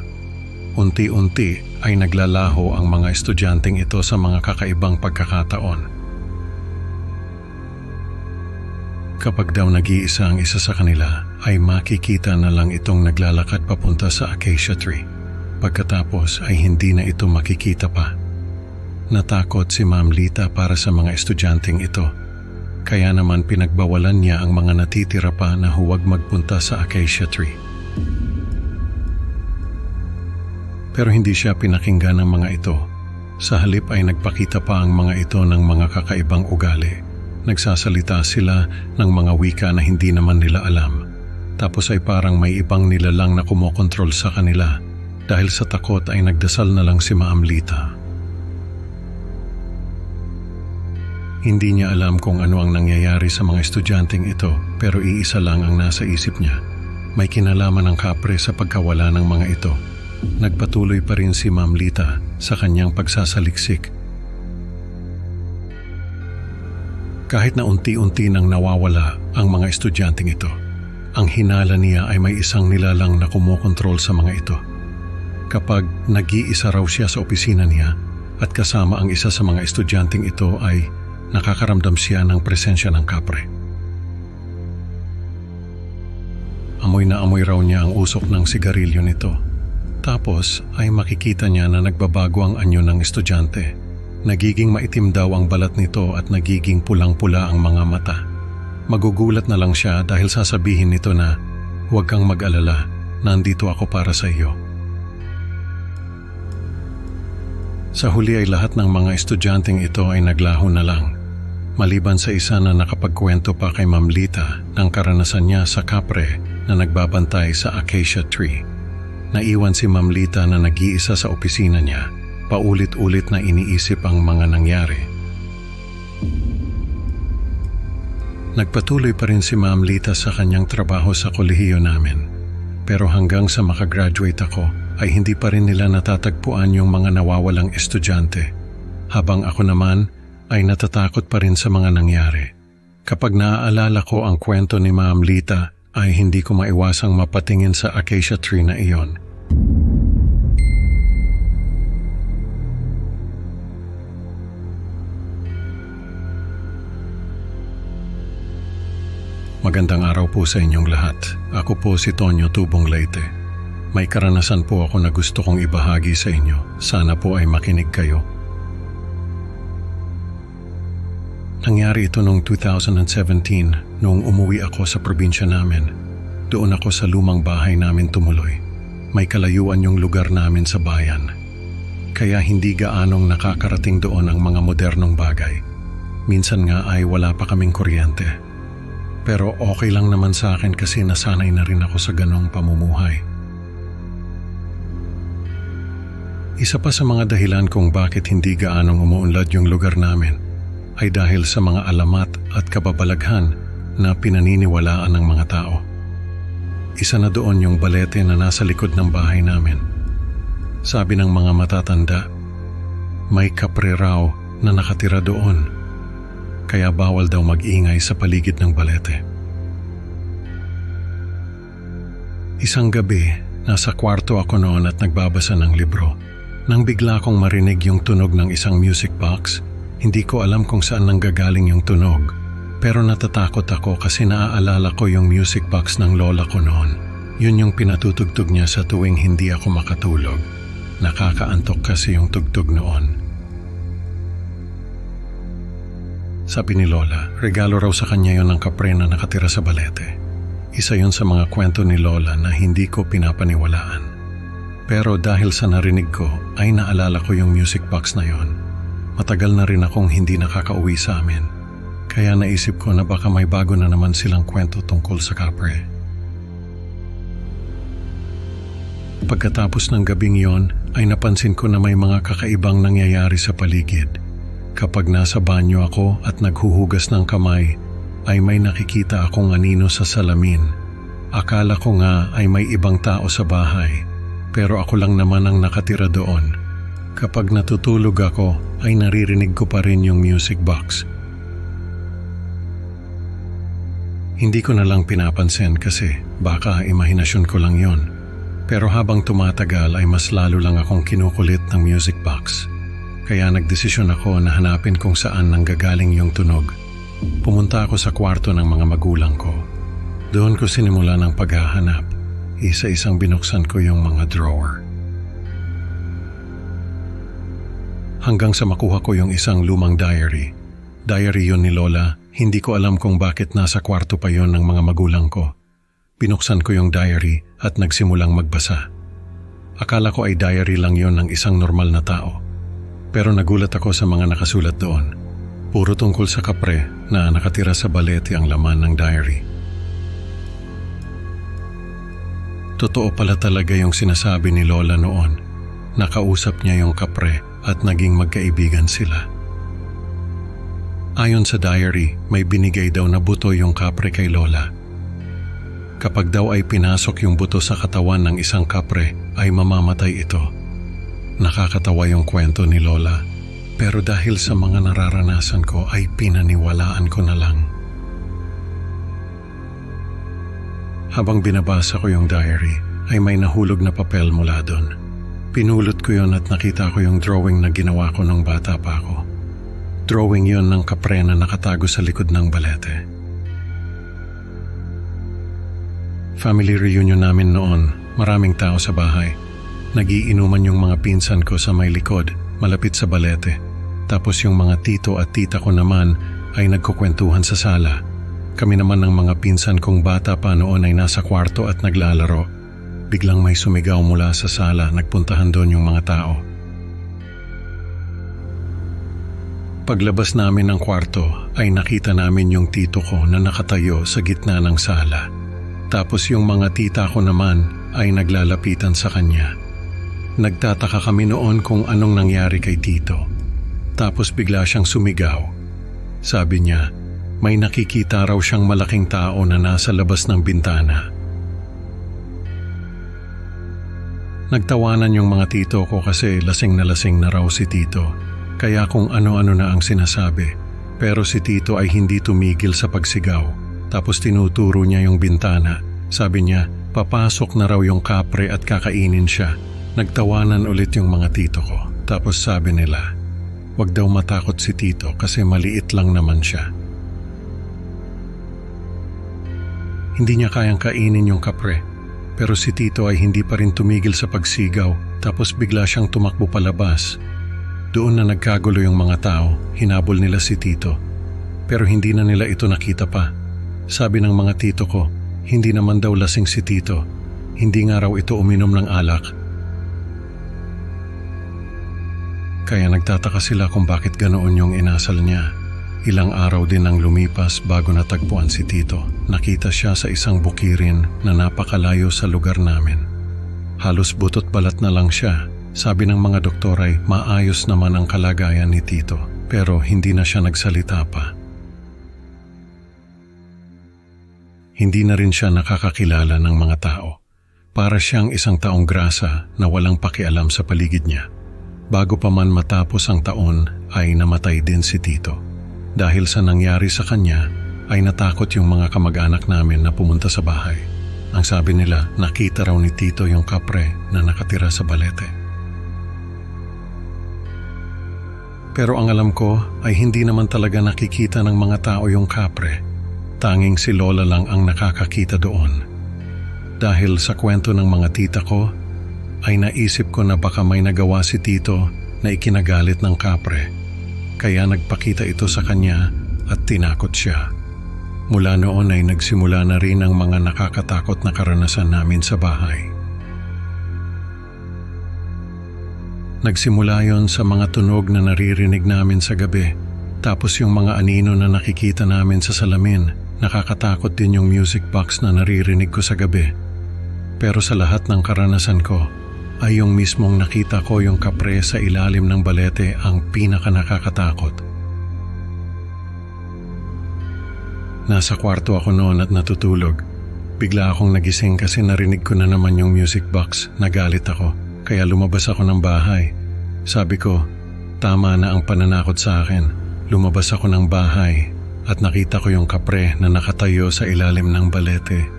Unti-unti ay naglalaho ang mga estudyanteng ito sa mga kakaibang pagkakataon. Kapag daw nag-iisa ang isa sa kanila, ay makikita na lang itong naglalakad papunta sa acacia tree. Pagkatapos ay hindi na ito makikita pa. Natakot si Ma'am Lita para sa mga estudyanteng ito. Kaya naman pinagbawalan niya ang mga natitira pa na huwag magpunta sa acacia tree. Pero hindi siya pinakinggan ng mga ito. Sa halip ay nagpakita pa ang mga ito ng mga kakaibang ugali. Nagsasalita sila ng mga wika na hindi naman nila alam. Tapos ay parang may ibang nilalang na kumokontrol sa kanila. Dahil sa takot ay nagdasal na lang si Ma'am Lita. Hindi niya alam kung ano ang nangyayari sa mga estudyanteng ito, pero iisa lang ang nasa isip niya. May kinalaman ng kapre sa pagkawala ng mga ito. Nagpatuloy pa rin si Ma'am Lita sa kanyang pagsasaliksik. Kahit na unti-unti nang nawawala ang mga estudyanteng ito, Ang hinala niya ay may isang nilalang na kumokontrol sa mga ito. Kapag nag-iisa raw siya sa opisina niya at kasama ang isa sa mga estudyanteng ito ay nakakaramdam siya ng presensya ng kapre. Amoy na amoy raw niya ang usok ng sigarilyo nito. Tapos ay makikita niya na nagbabago ang anyo ng estudyante. Nagiging maitim daw ang balat nito at nagiging pulang-pula ang mga mata. Magugulat na lang siya dahil sasabihin nito na, "Huwag kang mag-alala, nandito ako para sa iyo." Sa huli ay lahat ng mga estudyanteng ito ay naglaho na lang. Maliban sa isa na nakapagkwento pa kay Ma'am Lita ng karanasan niya sa kapre na nagbabantay sa acacia tree. Naiwan si Ma'am Lita na nag-iisa sa opisina niya, paulit-ulit na iniisip ang mga nangyari. Nagpatuloy pa rin si Ma'am Lita sa kanyang trabaho sa kolehiyo namin. Pero hanggang sa makagraduate ako ay hindi pa rin nila natatagpuan yung mga nawawalang estudyante. Habang ako naman ay natatakot pa rin sa mga nangyari. Kapag naaalala ko ang kwento ni Ma'am Lita ay hindi ko maiwasang mapatingin sa acacia tree na iyon. Magandang araw po sa inyong lahat. Ako po si Tonyo Tubong Leyte. May karanasan po ako na gusto kong ibahagi sa inyo. Sana po ay makinig kayo. Nangyari ito noong 2017 noong umuwi ako sa probinsya namin. Doon ako sa lumang bahay namin tumuloy. May kalayuan yung lugar namin sa bayan. Kaya hindi gaanong nakakarating doon ang mga modernong bagay. Minsan nga ay wala pa kaming kuryente. Pero okay lang naman sa akin kasi nasanay na rin ako sa ganong pamumuhay. Isa pa sa mga dahilan kung bakit hindi gaanong umuunlad yung lugar namin ay dahil sa mga alamat at kababalaghan na pinaniniwalaan ng mga tao. Isa na doon yung balete na nasa likod ng bahay namin. Sabi ng mga matatanda, may kapre raw na nakatira doon. Kaya bawal daw mag-ingay sa paligid ng balete. Isang gabi, nasa kwarto ako noon at nagbabasa ng libro. Nang bigla kong marinig yung tunog ng isang music box, hindi ko alam kung saan nanggagaling yung tunog. Pero natatakot ako kasi naaalala ko yung music box ng lola ko noon. Yun yung pinatutugtog niya sa tuwing hindi ako makatulog. Nakakaantok kasi yung tugtog noon. Sabi ni Lola, regalo raw sa kanya yon ng kapre na nakatira sa balete. Isa yon sa mga kwento ni Lola na hindi ko pinapaniwalaan. Pero dahil sa narinig ko, ay naalala ko yung music box na yon. Matagal na rin akong hindi nakakauwi sa amin. Kaya naisip ko na baka may bago na naman silang kwento tungkol sa kapre. Pagkatapos ng gabing yon, ay napansin ko na may mga kakaibang nangyayari sa paligid. Kapag nasa banyo ako at naghuhugas ng kamay, ay may nakikita akong anino sa salamin. Akala ko nga ay may ibang tao sa bahay, pero ako lang naman ang nakatira doon. Kapag natutulog ako, ay naririnig ko pa rin yung music box. Hindi ko na lang pinapansin kasi baka imahinasyon ko lang yon. Pero habang tumatagal ay mas lalo lang akong kinukulit ng music box. Kaya nagdesisyon ako na hanapin kung saan nanggagaling yung tunog. Pumunta ako sa kwarto ng mga magulang ko. Doon ko sinimula ng paghahanap. Isa-isang binuksan ko yung mga drawer. Hanggang sa makuha ko yung isang lumang diary. Diary yun ni Lola. Hindi ko alam kung bakit nasa kwarto pa yon ng mga magulang ko. Binuksan ko yung diary at nagsimulang magbasa. Akala ko ay diary lang yon ng isang normal na tao. Pero nagulat ako sa mga nakasulat doon. Puro tungkol sa kapre na nakatira sa balete ang laman ng diary. Totoo pala talaga yung sinasabi ni Lola noon. Nakausap niya yung kapre at naging magkaibigan sila. Ayon sa diary, may binigay daw na buto yung kapre kay Lola. Kapag daw ay pinasok yung buto sa katawan ng isang kapre, ay mamamatay ito. Nakakatawa yung kwento ni Lola, pero dahil sa mga nararanasan ko ay pinaniwalaan ko na lang. Habang binabasa ko yung diary, ay may nahulog na papel mula doon. Pinulot ko yon at nakita ko yung drawing na ginawa ko nung bata pa ako. Drawing yon ng kapre na nakatago sa likod ng balete. Family reunion namin noon, maraming tao sa bahay. Nagiinuman yung mga pinsan ko sa may likod, malapit sa balete. Tapos yung mga tito at tita ko naman ay nagkukwentuhan sa sala. Kami naman ng mga pinsan kong bata pa noon ay nasa kwarto at naglalaro. Biglang may sumigaw mula sa sala, nagpuntahan doon yung mga tao. Paglabas namin ng kwarto ay nakita namin yung tito ko na nakatayo sa gitna ng sala. Tapos yung mga tita ko naman ay naglalapitan sa kanya. Nagtataka kami noon kung anong nangyari kay tito. Tapos bigla siyang sumigaw. Sabi niya, may nakikita raw siyang malaking tao na nasa labas ng bintana. Nagtawanan yung mga tito ko kasi lasing na raw si tito. Kaya kung ano-ano na ang sinasabi. Pero si tito ay hindi tumigil sa pagsigaw. Tapos tinuturo niya yung bintana. Sabi niya, papasok na raw yung kapre at kakainin siya. Nagtawanan ulit yung mga tito ko. Tapos sabi nila, wag daw matakot si tito kasi maliit lang naman siya. Hindi niya kayang kainin yung kapre. Pero si tito ay hindi pa rin tumigil sa pagsigaw. Tapos bigla siyang tumakbo palabas. Doon na nagkagulo yung mga tao, hinabol nila si tito. Pero hindi na nila ito nakita pa. Sabi ng mga tito ko, hindi naman daw lasing si tito. Hindi nga raw ito uminom ng alak. Kaya nagtataka sila kung bakit ganoon yung inasal niya. Ilang araw din ang lumipas bago natagpuan si tito. Nakita siya sa isang bukirin na napakalayo sa lugar namin. Halos butot balat na lang siya. Sabi ng mga doktor ay maayos naman ang kalagayan ni tito, pero hindi na siya nagsalita pa. Hindi na rin siya nakakakilala ng mga tao. Para siyang isang taong grasa na walang pakialam sa paligid niya. Bago pa man matapos ang taon ay namatay din si tito. Dahil sa nangyari sa kanya ay natakot yung mga kamag-anak namin na pumunta sa bahay. Ang sabi nila, nakita raw ni tito yung kapre na nakatira sa balete. Pero ang alam ko ay hindi naman talaga nakikita ng mga tao yung kapre. Tanging si Lola lang ang nakakakita doon. Dahil sa kwento ng mga tita ko, ay naisip ko na baka may nagawa si tito na ikinagalit ng kapre. Kaya nagpakita ito sa kanya at tinakot siya. Mula noon ay nagsimula na rin ang mga nakakatakot na karanasan namin sa bahay. Nagsimula yon sa mga tunog na naririnig namin sa gabi. Tapos yung mga anino na nakikita namin sa salamin. Nakakatakot din yung music box na naririnig ko sa gabi. Pero sa lahat ng karanasan ko, ay yung mismong nakita ko yung kapre sa ilalim ng balete ang pinaka nakakatakot. Nasa kwarto ako noon at natutulog. Bigla akong nagising kasi narinig ko na naman yung music box. Nagalit ako, kaya lumabas ako ng bahay. Sabi ko, tama na ang pananakot sa akin. Lumabas ako ng bahay at nakita ko yung kapre na nakatayo sa ilalim ng balete.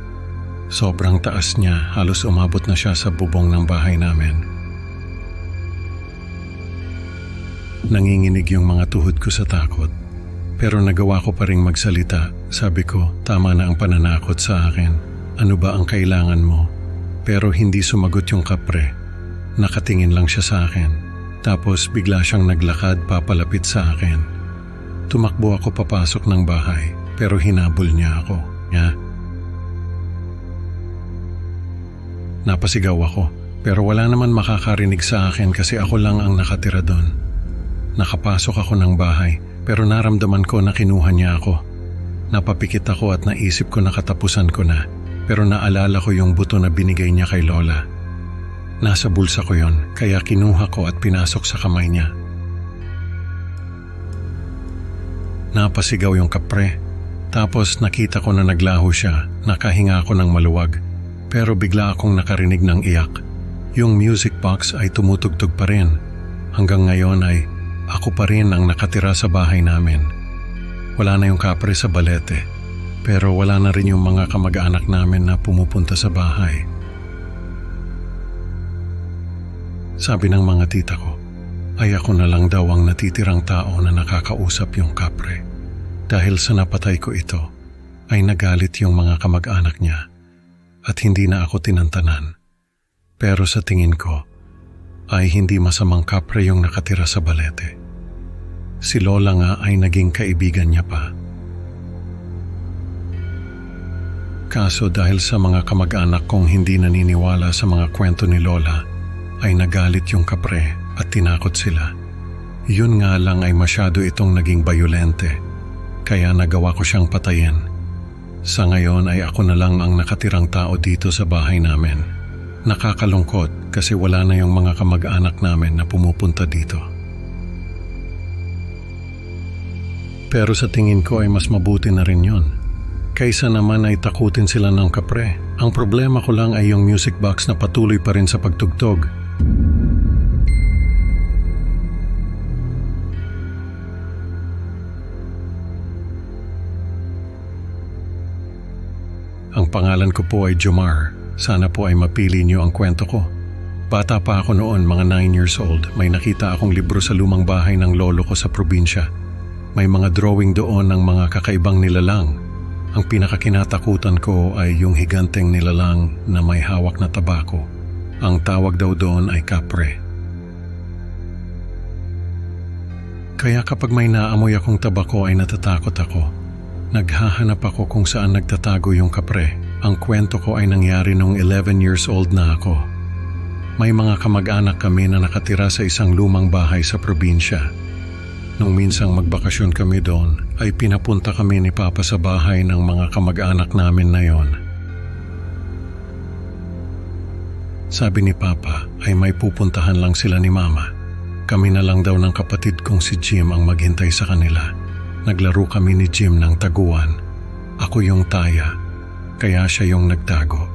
Sobrang taas niya, halos umabot na siya sa bubong ng bahay namin. Nanginginig yung mga tuhod ko sa takot. Pero nagawa ko pa ring magsalita. Sabi ko, tama na ang pananakot sa akin. Ano ba ang kailangan mo? Pero hindi sumagot yung kapre. Nakatingin lang siya sa akin. Tapos bigla siyang naglakad papalapit sa akin. Tumakbo ako papasok ng bahay, pero hinabol niya ako. Napasigaw ako, pero wala naman makakarinig sa akin kasi ako lang ang nakatira doon. Nakapasok ako ng bahay, pero naramdaman ko na kinuha niya ako. Napapikit ako at naisip ko na katapusan ko na, pero naalala ko yung buto na binigay niya kay Lola. Nasa bulsa ko yon, kaya kinuha ko at pinasok sa kamay niya. Napasigaw yung kapre, tapos nakita ko na naglaho siya, nakahinga ako ng maluwag. Pero bigla akong nakarinig ng iyak. Yung music box ay tumutugtog pa rin. Hanggang ngayon ay ako pa rin ang nakatira sa bahay namin. Wala na yung kapre sa balete. Pero wala na rin yung mga kamag-anak namin na pumupunta sa bahay. Sabi ng mga tita ko, ay ako na lang daw ang natitirang tao na nakakausap yung kapre. Dahil sa napatay ko ito, ay nagalit yung mga kamag-anak niya at hindi na ako tinantanan. Pero sa tingin ko, ay hindi masamang kapre yung nakatira sa Balete. Si Lola nga ay naging kaibigan niya pa. Kaso dahil sa mga kamag-anak kong hindi naniniwala sa mga kwento ni Lola, ay nagalit yung kapre at tinakot sila. Yun nga lang ay masyado itong naging bayolente, kaya nagawa ko siyang patayin. Sa ngayon ay ako na lang ang nakatirang tao dito sa bahay namin. Nakakalungkot kasi wala na yung mga kamag-anak namin na pumupunta dito. Pero sa tingin ko ay mas mabuti na rin yun. Kaysa naman ay takutin sila ng kapre. Ang problema ko lang ay yung music box na patuloy pa rin sa pagtugtog. Ang pangalan ko po ay Jomar. Sana po ay mapili niyo ang kwento ko. Bata pa ako noon, mga 9 years old, may nakita akong libro sa lumang bahay ng lolo ko sa probinsya. May mga drawing doon ng mga kakaibang nilalang. Ang pinakakinatakutan ko ay yung higanteng nilalang na may hawak na tabako. Ang tawag daw doon ay kapre. Kaya kapag may naamoy akong tabako ay natatakot ako. Naghahanap ako kung saan nagtatago yung kapre. Ang kwento ko ay nangyari nung 11 years old na ako. May mga kamag-anak kami na nakatira sa isang lumang bahay sa probinsya. Nung minsang magbakasyon kami doon, ay pinapunta kami ni Papa sa bahay ng mga kamag-anak namin na yon. Sabi ni Papa ay may pupuntahan lang sila ni Mama. Kami na lang daw ng kapatid kong si Jim ang maghintay sa kanila. Naglaro kami ni Jim ng taguan. Ako yung taya, kaya siya yung nagtago.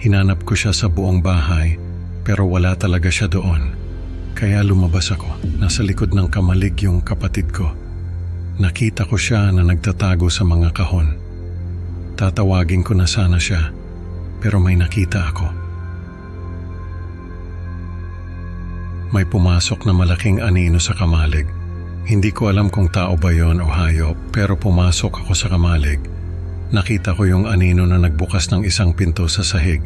Hinanap ko siya sa buong bahay, pero wala talaga siya doon. Kaya lumabas ako. Nasa likod ng kamalig yung kapatid ko. Nakita ko siya na nagtatago sa mga kahon. Tatawagin ko na sana siya, pero may nakita ako. May pumasok na malaking anino sa kamalig. Hindi ko alam kung tao ba yon o hayop, pero pumasok ako sa kamalig. Nakita ko yung anino na nagbukas ng isang pinto sa sahig.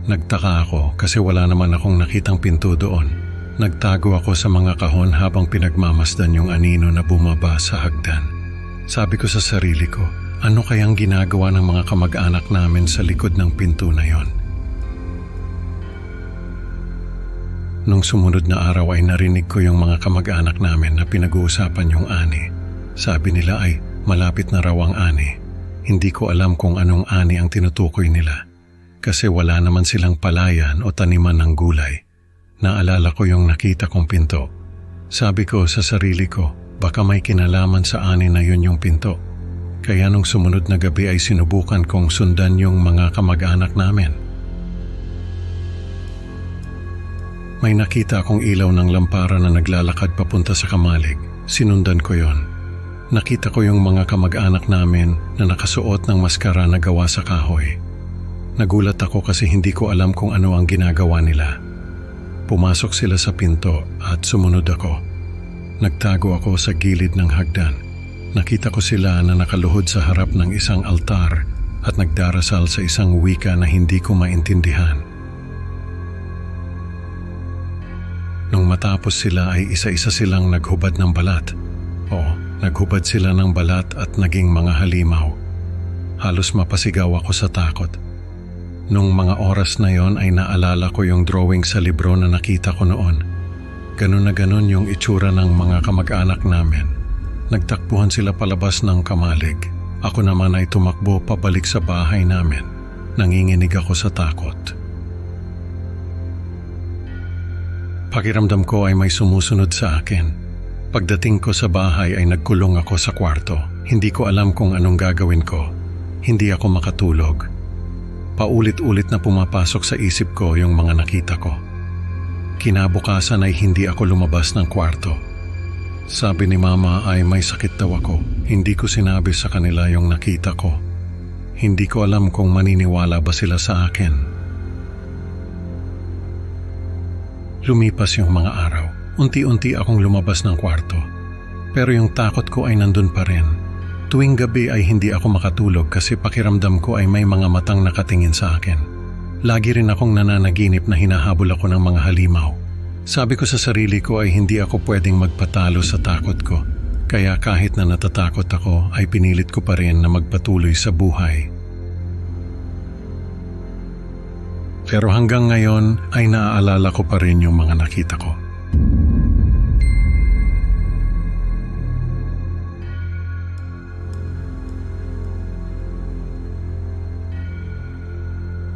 Nagtaka ako kasi wala naman akong nakitang pinto doon. Nagtago ako sa mga kahon habang pinagmamasdan yung anino na bumaba sa hagdan. Sabi ko sa sarili ko, ano kayang ginagawa ng mga kamag-anak namin sa likod ng pinto na yon? Nung sumunod na araw ay narinig ko yung mga kamag-anak namin na pinag-uusapan yung ani. Sabi nila ay malapit na raw ang ani. Hindi ko alam kung anong ani ang tinutukoy nila kasi wala naman silang palayan o taniman ng gulay. Naalala ko yung nakita kong pinto. Sabi ko sa sarili ko, baka may kinalaman sa ani na yun yung pinto. Kaya nung sumunod na gabi ay sinubukan kong sundan yung mga kamag-anak namin. May nakita akong ilaw ng lampara na naglalakad papunta sa kamalig. Sinundan ko yon. Nakita ko yung mga kamag-anak namin na nakasuot ng maskara na gawa sa kahoy. Nagulat ako kasi hindi ko alam kung ano ang ginagawa nila. Pumasok sila sa pinto at sumunod ako. Nagtago ako sa gilid ng hagdan. Nakita ko sila na nakaluhod sa harap ng isang altar at nagdarasal sa isang wika na hindi ko maintindihan. Nung matapos sila ay isa-isa silang naghubad ng balat. Naghubad sila ng balat at naging mga halimaw. Halos mapasigaw ako sa takot. Nung mga oras na yon ay naalala ko yung drawing sa libro na nakita ko noon. Ganun na ganun yung itsura ng mga kamag-anak namin. Nagtakbuhan sila palabas ng kamalig. Ako naman ay tumakbo pabalik sa bahay namin. Nanginginig ako sa takot. Pakiramdam ko ay may sumusunod sa akin. Pagdating ko sa bahay ay nagkulong ako sa kwarto. Hindi ko alam kung anong gagawin ko. Hindi ako makatulog. Paulit-ulit na pumapasok sa isip ko yung mga nakita ko. Kinabukasan ay hindi ako lumabas ng kwarto. Sabi ni Mama ay may sakit daw ako. Hindi ko sinabi sa kanila yung nakita ko. Hindi ko alam kung maniniwala ba sila sa akin. Lumipas yung mga araw. Unti-unti akong lumabas ng kwarto. Pero yung takot ko ay nandun pa rin. Tuwing gabi ay hindi ako makatulog kasi pakiramdam ko ay may mga matang nakatingin sa akin. Lagi rin akong nananaginip na hinahabol ako ng mga halimaw. Sabi ko sa sarili ko ay hindi ako pwedeng magpatalo sa takot ko. Kaya kahit na natatakot ako ay pinilit ko pa rin na magpatuloy sa buhay. Pero hanggang ngayon ay naaalala ko pa rin yung mga nakita ko.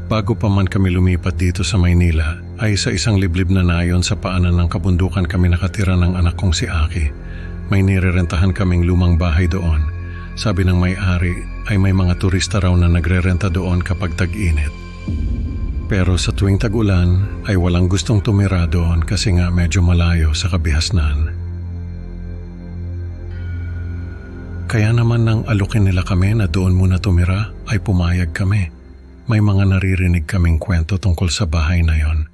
Bago pa man kami lumipat dito sa Maynila, ay sa isang liblib na nayon sa paanan ng kabundukan kami nakatira ng anak kong si Aki. May nirerentahan kaming lumang bahay doon. Sabi ng may-ari ay may mga turista raw na nagrerenta doon kapag tag-init. Pero sa tuwing tag-ulan ay walang gustong tumira doon kasi nga medyo malayo sa kabihasnan. Kaya naman nang alukin nila kami na doon muna tumira ay pumayag kami. May mga naririnig kaming kwento tungkol sa bahay na yon.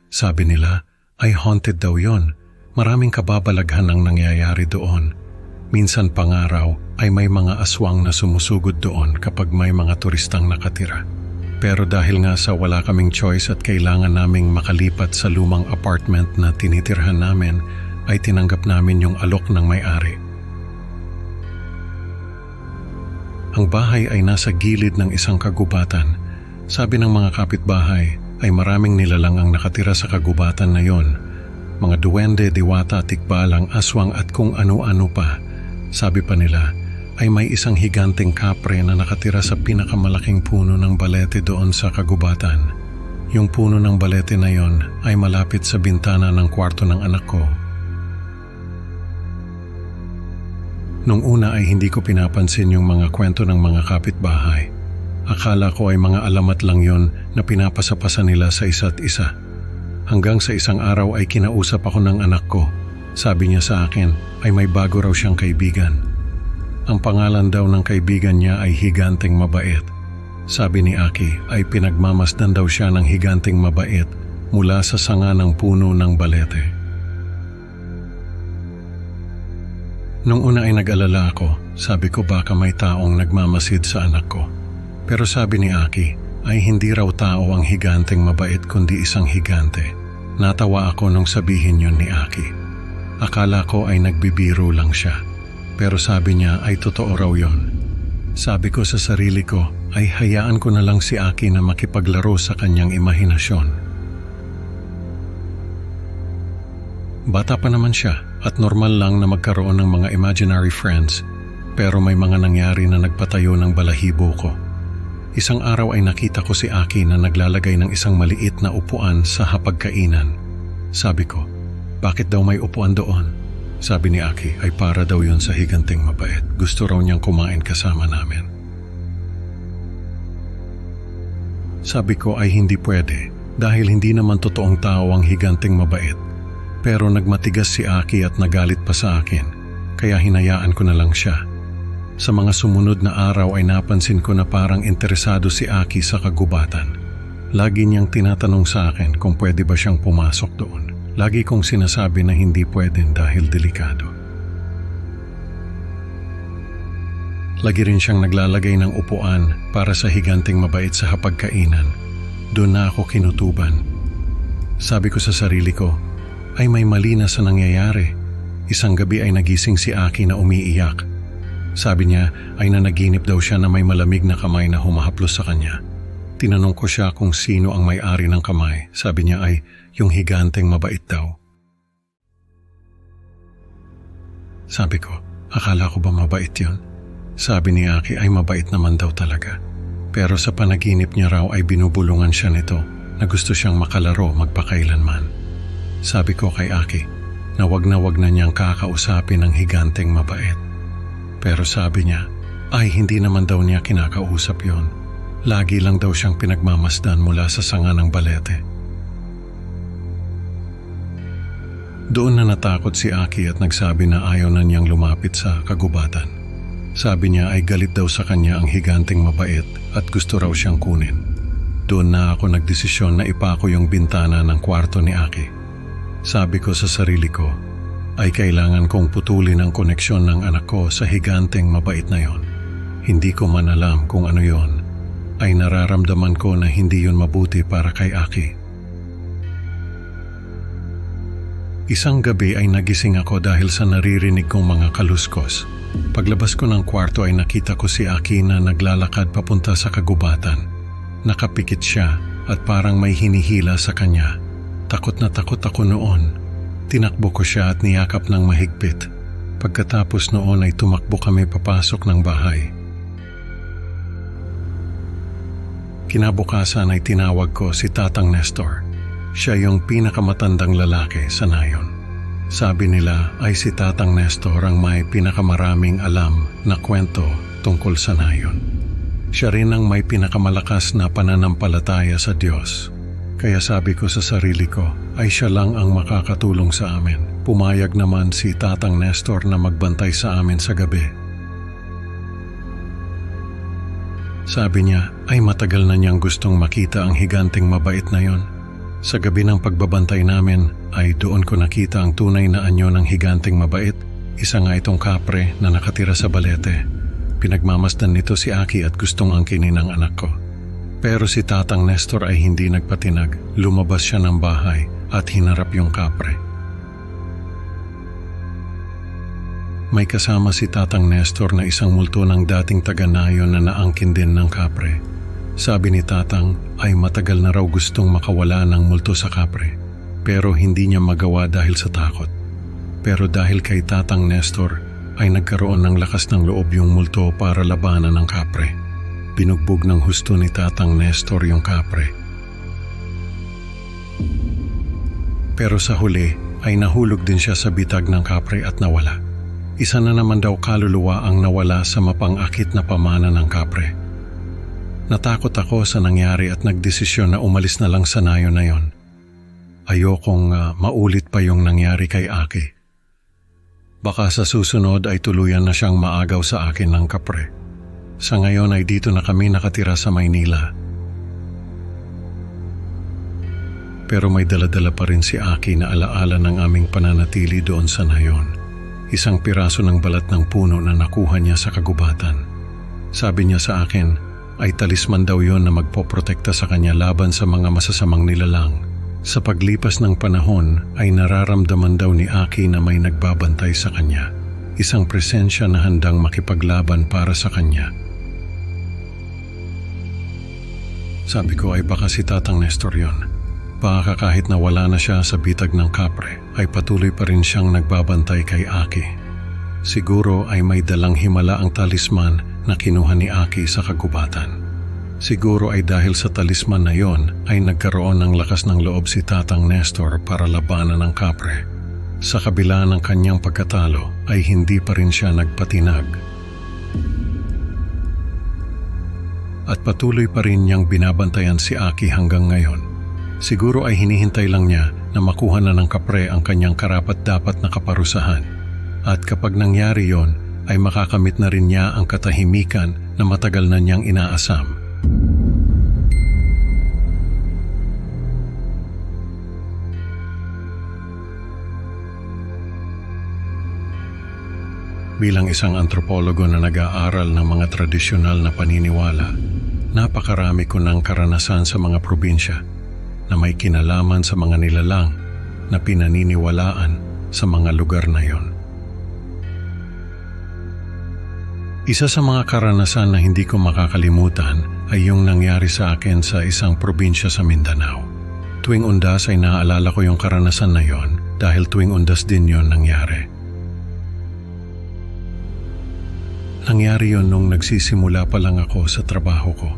Sabi nila ay haunted daw yon. Maraming kababalaghan ang nangyayari doon. Minsan pangaraw ay may mga aswang na sumusugod doon kapag may mga turistang nakatira. Pero dahil nga sa wala kaming choice at kailangan naming makalipat sa lumang apartment na tinitirhan namin, ay tinanggap namin yung alok ng may-ari. Ang bahay ay nasa gilid ng isang kagubatan. Sabi ng mga kapitbahay ay maraming nilalang ang nakatira sa kagubatan na yon. Mga duwende, diwata, tikbalang, aswang at kung ano-ano pa. Sabi pa nila ay may isang higanteng kapre na nakatira sa pinakamalaking puno ng balete doon sa kagubatan. Yung puno ng balete na yon ay malapit sa bintana ng kwarto ng anak ko. Nung una ay hindi ko pinapansin yung mga kwento ng mga kapitbahay. Akala ko ay mga alamat lang yon na pinapasapasa nila sa isa't isa. Hanggang sa isang araw ay kinausap ako ng anak ko. Sabi niya sa akin ay may bago raw siyang kaibigan. Ang pangalan daw ng kaibigan niya ay Higanteng Mabait. Sabi ni Aki ay pinagmamasdan daw siya ng higanteng mabait mula sa sanga ng puno ng balete. Nung una ay nag-alala ako. Sabi ko baka may taong nagmamasid sa anak ko. Pero sabi ni Aki ay hindi raw tao ang higanteng mabait kundi isang higante. Natawa ako nung sabihin yon ni Aki. Akala ko ay nagbibiro lang siya. Pero sabi niya ay totoo raw yon. Sabi ko sa sarili ko ay hayaan ko na lang si Aki na makipaglaro sa kanyang imahinasyon. Bata pa naman siya at normal lang na magkaroon ng mga imaginary friends. Pero may mga nangyari na nagpatayo ng balahibo ko. Isang araw ay nakita ko si Aki na naglalagay ng isang maliit na upuan sa hapagkainan. Sabi ko, bakit daw may upuan doon? Sabi ni Aki ay para daw yun sa higanteng mabait. Gusto raw niyang kumain kasama namin. Sabi ko ay hindi pwede dahil hindi naman totoong tao ang higanteng mabait. Pero nagmatigas si Aki at nagalit pa sa akin, kaya hinayaan ko na lang siya. Sa mga sumunod na araw ay napansin ko na parang interesado si Aki sa kagubatan. Lagi niyang tinatanong sa akin kung pwede ba siyang pumasok doon. Lagi kong sinasabi na hindi pwede dahil delikado. Lagi rin siyang naglalagay ng upuan para sa higanteng mabait sa hapagkainan. Doon na ako kinutuban. Sabi ko sa sarili ko, ay may mali na sa nangyayari. Isang gabi ay nagising si Aki na umiiyak. Sabi niya ay nanaginip daw siya na may malamig na kamay na humahaplos sa kanya. Tinanong ko siya kung sino ang may-ari ng kamay. Sabi niya ay yung higanteng mabait daw. Sabi ko, akala ko ba mabait yun? Sabi ni Aki ay mabait naman daw talaga. Pero sa panaginip niya raw ay binubulungan siya nito na gusto siyang makalaro magpakailanman. Sabi ko kay Aki na wag na niyang kakausapin ang higanteng mabait. Pero sabi niya ay hindi naman daw niya kinakausap yon. Lagi lang daw siyang pinagmamasdan mula sa sanga ng balete. Doon na natakot si Aki at nagsabi na ayaw na niyang lumapit sa kagubatan. Sabi niya ay galit daw sa kanya ang higanteng mabait at gusto raw siyang kunin. Doon na ako nagdesisyon na ipako yung bintana ng kwarto ni Aki. Sabi ko sa sarili ko, ay kailangan kong putulin ang koneksyon ng anak ko sa higanteng mabait na yon. Hindi ko man alam kung ano yon, ay nararamdaman ko na hindi yon mabuti para kay Aki. Isang gabi ay nagising ako dahil sa naririnig kong mga kaluskos. Paglabas ko ng kwarto ay nakita ko si Aki na naglalakad papunta sa kagubatan. Nakapikit siya at parang may hinihila sa kanya. Takot na takot ako noon. Tinakbo ko siya at niyakap ng mahigpit. Pagkatapos noon ay tumakbo kami papasok ng bahay. Kinabukasan ay tinawag ko si Tatang Nestor. Siya yung pinakamatandang lalaki sa nayon. Sabi nila ay si Tatang Nestor ang may pinakamaraming alam na kwento tungkol sa nayon. Siya rin ang may pinakamalakas na pananampalataya sa Diyos. Kaya sabi ko sa sarili ko ay siya lang ang makakatulong sa amin. Pumayag naman si Tatang Nestor na magbantay sa amin sa gabi. Sabi niya ay matagal na niyang gustong makita ang higanteng mabait na yon. Sa gabi ng pagbabantay namin ay doon ko nakita ang tunay na anyo ng higanteng mabait. Isa nga itong kapre na nakatira sa balete. Pinagmamasdan nito si Aki at gustong angkinin ng anak ko. Pero si Tatang Nestor ay hindi nagpatinag. Lumabas siya ng bahay at hinarap yung kapre. May kasama si Tatang Nestor na isang multo ng dating taga-nayon na naangkin din ng kapre. Sabi ni Tatang ay matagal na raw gustong makawala ng multo sa kapre. Pero hindi niya magawa dahil sa takot. Pero dahil kay Tatang Nestor ay nagkaroon ng lakas ng loob yung multo para labanan ng kapre. Binugbog ng husto ni Tatang Nestor yung kapre. Pero sa huli ay nahulog din siya sa bitag ng kapre at nawala. Isa na naman daw kaluluwa ang nawala sa mapang-akit na pamana ng kapre. Natakot ako sa nangyari at nagdesisyon na umalis na lang sa nayon na yon. Ayokong maulit pa yung nangyari kay Aki. Baka sa susunod ay tuluyan na siyang maagaw sa akin ng kapre. Sa ngayon ay dito na kami nakatira sa Maynila. Pero may daladala pa rin si Aki na alaala ng aming pananatili doon sa nayon. Isang piraso ng balat ng puno na nakuha niya sa kagubatan. Sabi niya sa akin ay talisman daw yon na magpoprotekta sa kanya laban sa mga masasamang nilalang. Sa paglipas ng panahon ay nararamdaman daw ni Aki na may nagbabantay sa kanya. Isang presensya na handang makipaglaban para sa kanya. Sabi ko ay baka si Tatang Nestor yon. Baka kahit nawala na siya sa bitag ng kapre ay patuloy pa rin siyang nagbabantay kay Aki. Siguro ay may dalang himala ang talisman na kinuha ni Aki sa kagubatan. Siguro ay dahil sa talisman na yon ay nagkaroon ng lakas ng loob si Tatang Nestor para labanan ng kapre. Sa kabila ng kanyang pagkatalo ay hindi pa rin siya nagpatinag. At patuloy pa rin niyang binabantayan si Aki hanggang ngayon. Siguro ay hinihintay lang niya na makuha na ng kapre ang kanyang karapat-dapat na kaparusahan. At kapag nangyari yon ay makakamit na rin niya ang katahimikan na matagal na niyang inaasam. Bilang isang antropologo na nag-aaral ng mga tradisyonal na paniniwala, napakarami ko ng karanasan sa mga probinsya na may kinalaman sa mga nilalang na pinaniniwalaan sa mga lugar na yon. Isa sa mga karanasan na hindi ko makakalimutan ay yung nangyari sa akin sa isang probinsya sa Mindanao. Tuwing undas ay naaalala ko yung karanasan na yon dahil tuwing undas din yon nangyari. Nangyari yon nung nagsisimula pa lang ako sa trabaho ko.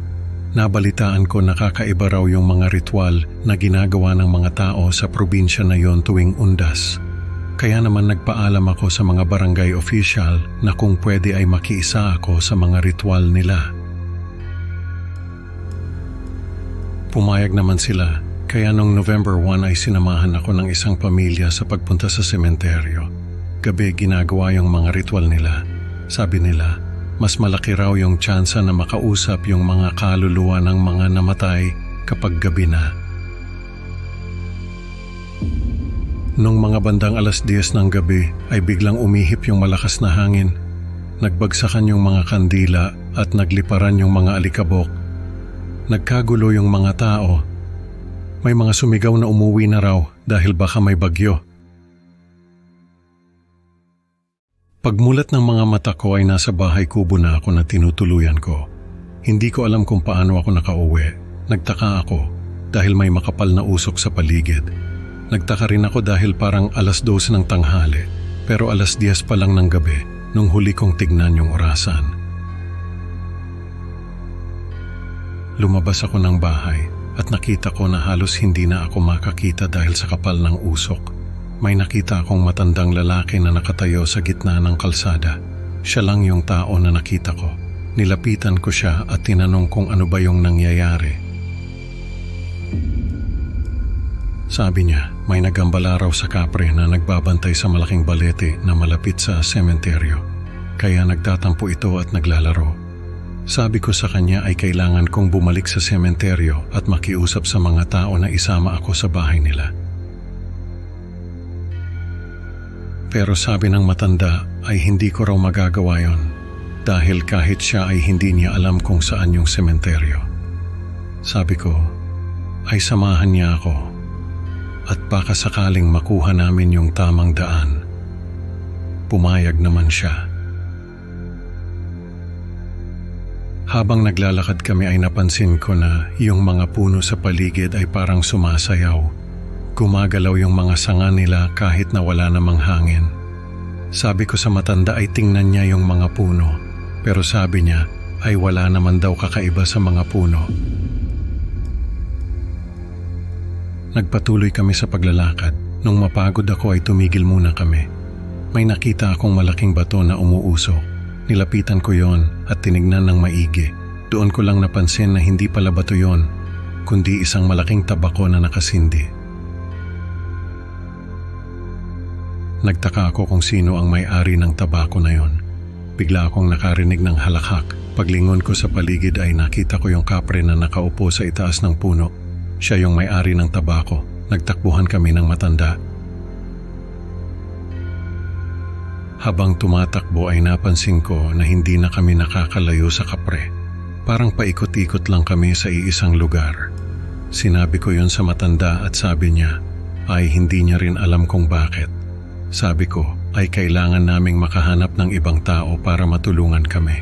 Nabalitaan ko nakakaiba raw yung mga ritual na ginagawa ng mga tao sa probinsya na yon tuwing undas. Kaya naman nagpaalam ako sa mga barangay official na kung pwede ay makiisa ako sa mga ritual nila. Pumayag naman sila, kaya nung November 1 ay sinamahan ako ng isang pamilya sa pagpunta sa sementeryo. Gabi ginagawa yung mga ritual nila. Sabi nila, mas malaki raw yung tsansa na makausap yung mga kaluluwa ng mga namatay kapag gabi na. Nung mga bandang 10:00 ng gabi ay biglang umihip yung malakas na hangin. Nagbagsakan yung mga kandila at nagliparan yung mga alikabok. Nagkagulo yung mga tao. May mga sumigaw na umuwi na raw dahil baka may bagyo. Pagmulat ng mga mata ko ay nasa bahay kubo na ako na tinutuluyan ko. Hindi ko alam kung paano ako nakauwi. Nagtaka ako dahil may makapal na usok sa paligid. Nagtaka rin ako dahil parang 12:00 ng tanghali pero 10:00 pa lang ng gabi nung huli kong tignan yung orasan. Lumabas ako ng bahay at nakita ko na halos hindi na ako makakita dahil sa kapal ng usok. May nakita akong matandang lalaki na nakatayo sa gitna ng kalsada. Siya lang yung tao na nakita ko. Nilapitan ko siya at tinanong kung ano ba yung nangyayari. Sabi niya, may nagambala raw sa kapre na nagbabantay sa malaking balete na malapit sa sementeryo. Kaya nagtatampo ito at naglalaro. Sabi ko sa kanya ay kailangan kong bumalik sa sementeryo at makiusap sa mga tao na isama ako sa bahay nila. Pero sabi ng matanda ay hindi ko raw magagawa yon dahil kahit siya ay hindi niya alam kung saan yung sementeryo. Sabi ko ay samahan niya ako at baka sakaling makuha namin yung tamang daan. Pumayag naman siya. Habang naglalakad kami ay napansin ko na yung mga puno sa paligid ay parang sumasayaw. Gumagalaw yung mga sanga nila kahit na wala namang hangin. Sabi ko sa matanda ay tingnan niya yung mga puno, pero sabi niya ay wala naman daw kakaiba sa mga puno. Nagpatuloy kami sa paglalakad. Nung mapagod ako ay tumigil muna kami. May nakita akong malaking bato na umuusok. Nilapitan ko yon at tinignan ng maigi. Doon ko lang napansin na hindi pala bato yon, kundi isang malaking tabako na nakasindi. Nagtaka ako kung sino ang may-ari ng tabako na yon. Bigla akong nakarinig ng halakhak. Paglingon ko sa paligid ay nakita ko yung kapre na nakaupo sa itaas ng puno. Siya yung may-ari ng tabako. Nagtakbuhan kami ng matanda. Habang tumatakbo ay napansin ko na hindi na kami nakakalayo sa kapre. Parang paikot-ikot lang kami sa iisang lugar. Sinabi ko yun sa matanda at sabi niya ay hindi niya rin alam kung bakit. Sabi ko ay kailangan naming makahanap ng ibang tao para matulungan kami.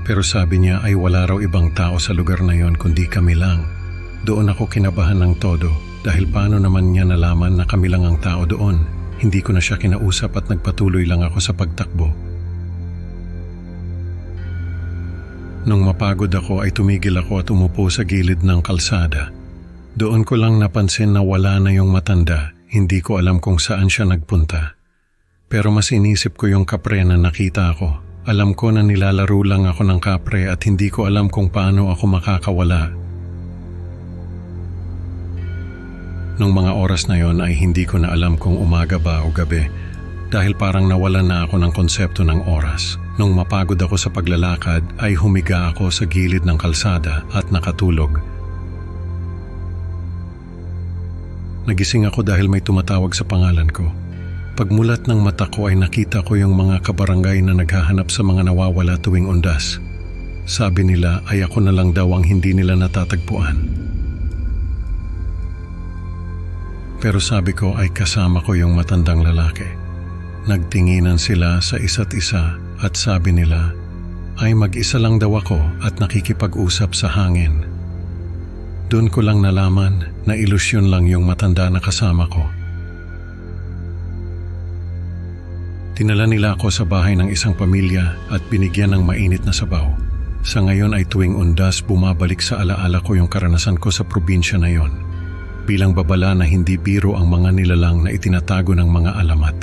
Pero sabi niya ay wala raw ibang tao sa lugar na yon kundi kami lang. Doon ako kinabahan ng todo dahil paano naman niya nalaman na kami lang ang tao doon. Hindi ko na siya kinausap at nagpatuloy lang ako sa pagtakbo. Nung mapagod ako ay tumigil ako at umupo sa gilid ng kalsada. Doon ko lang napansin na wala na yung matanda. Hindi ko alam kung saan siya nagpunta. Pero mas inisip ko yung kapre na nakita ko. Alam ko na nilalaro lang ako ng kapre at hindi ko alam kung paano ako makakawala. Nung mga oras na yon ay hindi ko na alam kung umaga ba o gabi dahil parang nawalan na ako ng konsepto ng oras. Nung mapagod ako sa paglalakad ay humiga ako sa gilid ng kalsada at nakatulog. Nagising ako dahil may tumatawag sa pangalan ko. Pagmulat ng mata ko ay nakita ko yung mga kabarangay na naghahanap sa mga nawawala tuwing undas. Sabi nila ay ako na lang daw ang hindi nila natatagpuan. Pero sabi ko ay kasama ko yung matandang lalaki. Nagtinginan sila sa isa't isa at sabi nila ay mag-isa lang daw ako at nakikipag-usap sa hangin. Doon ko lang nalaman na ilusyon lang yung matanda na kasama ko. Tinala nila ako sa bahay ng isang pamilya at binigyan ng mainit na sabaw. Sa ngayon ay tuwing undas bumabalik sa alaala ko yung karanasan ko sa probinsya na yon. Bilang babala na hindi biro ang mga nilalang na itinatago ng mga alamat.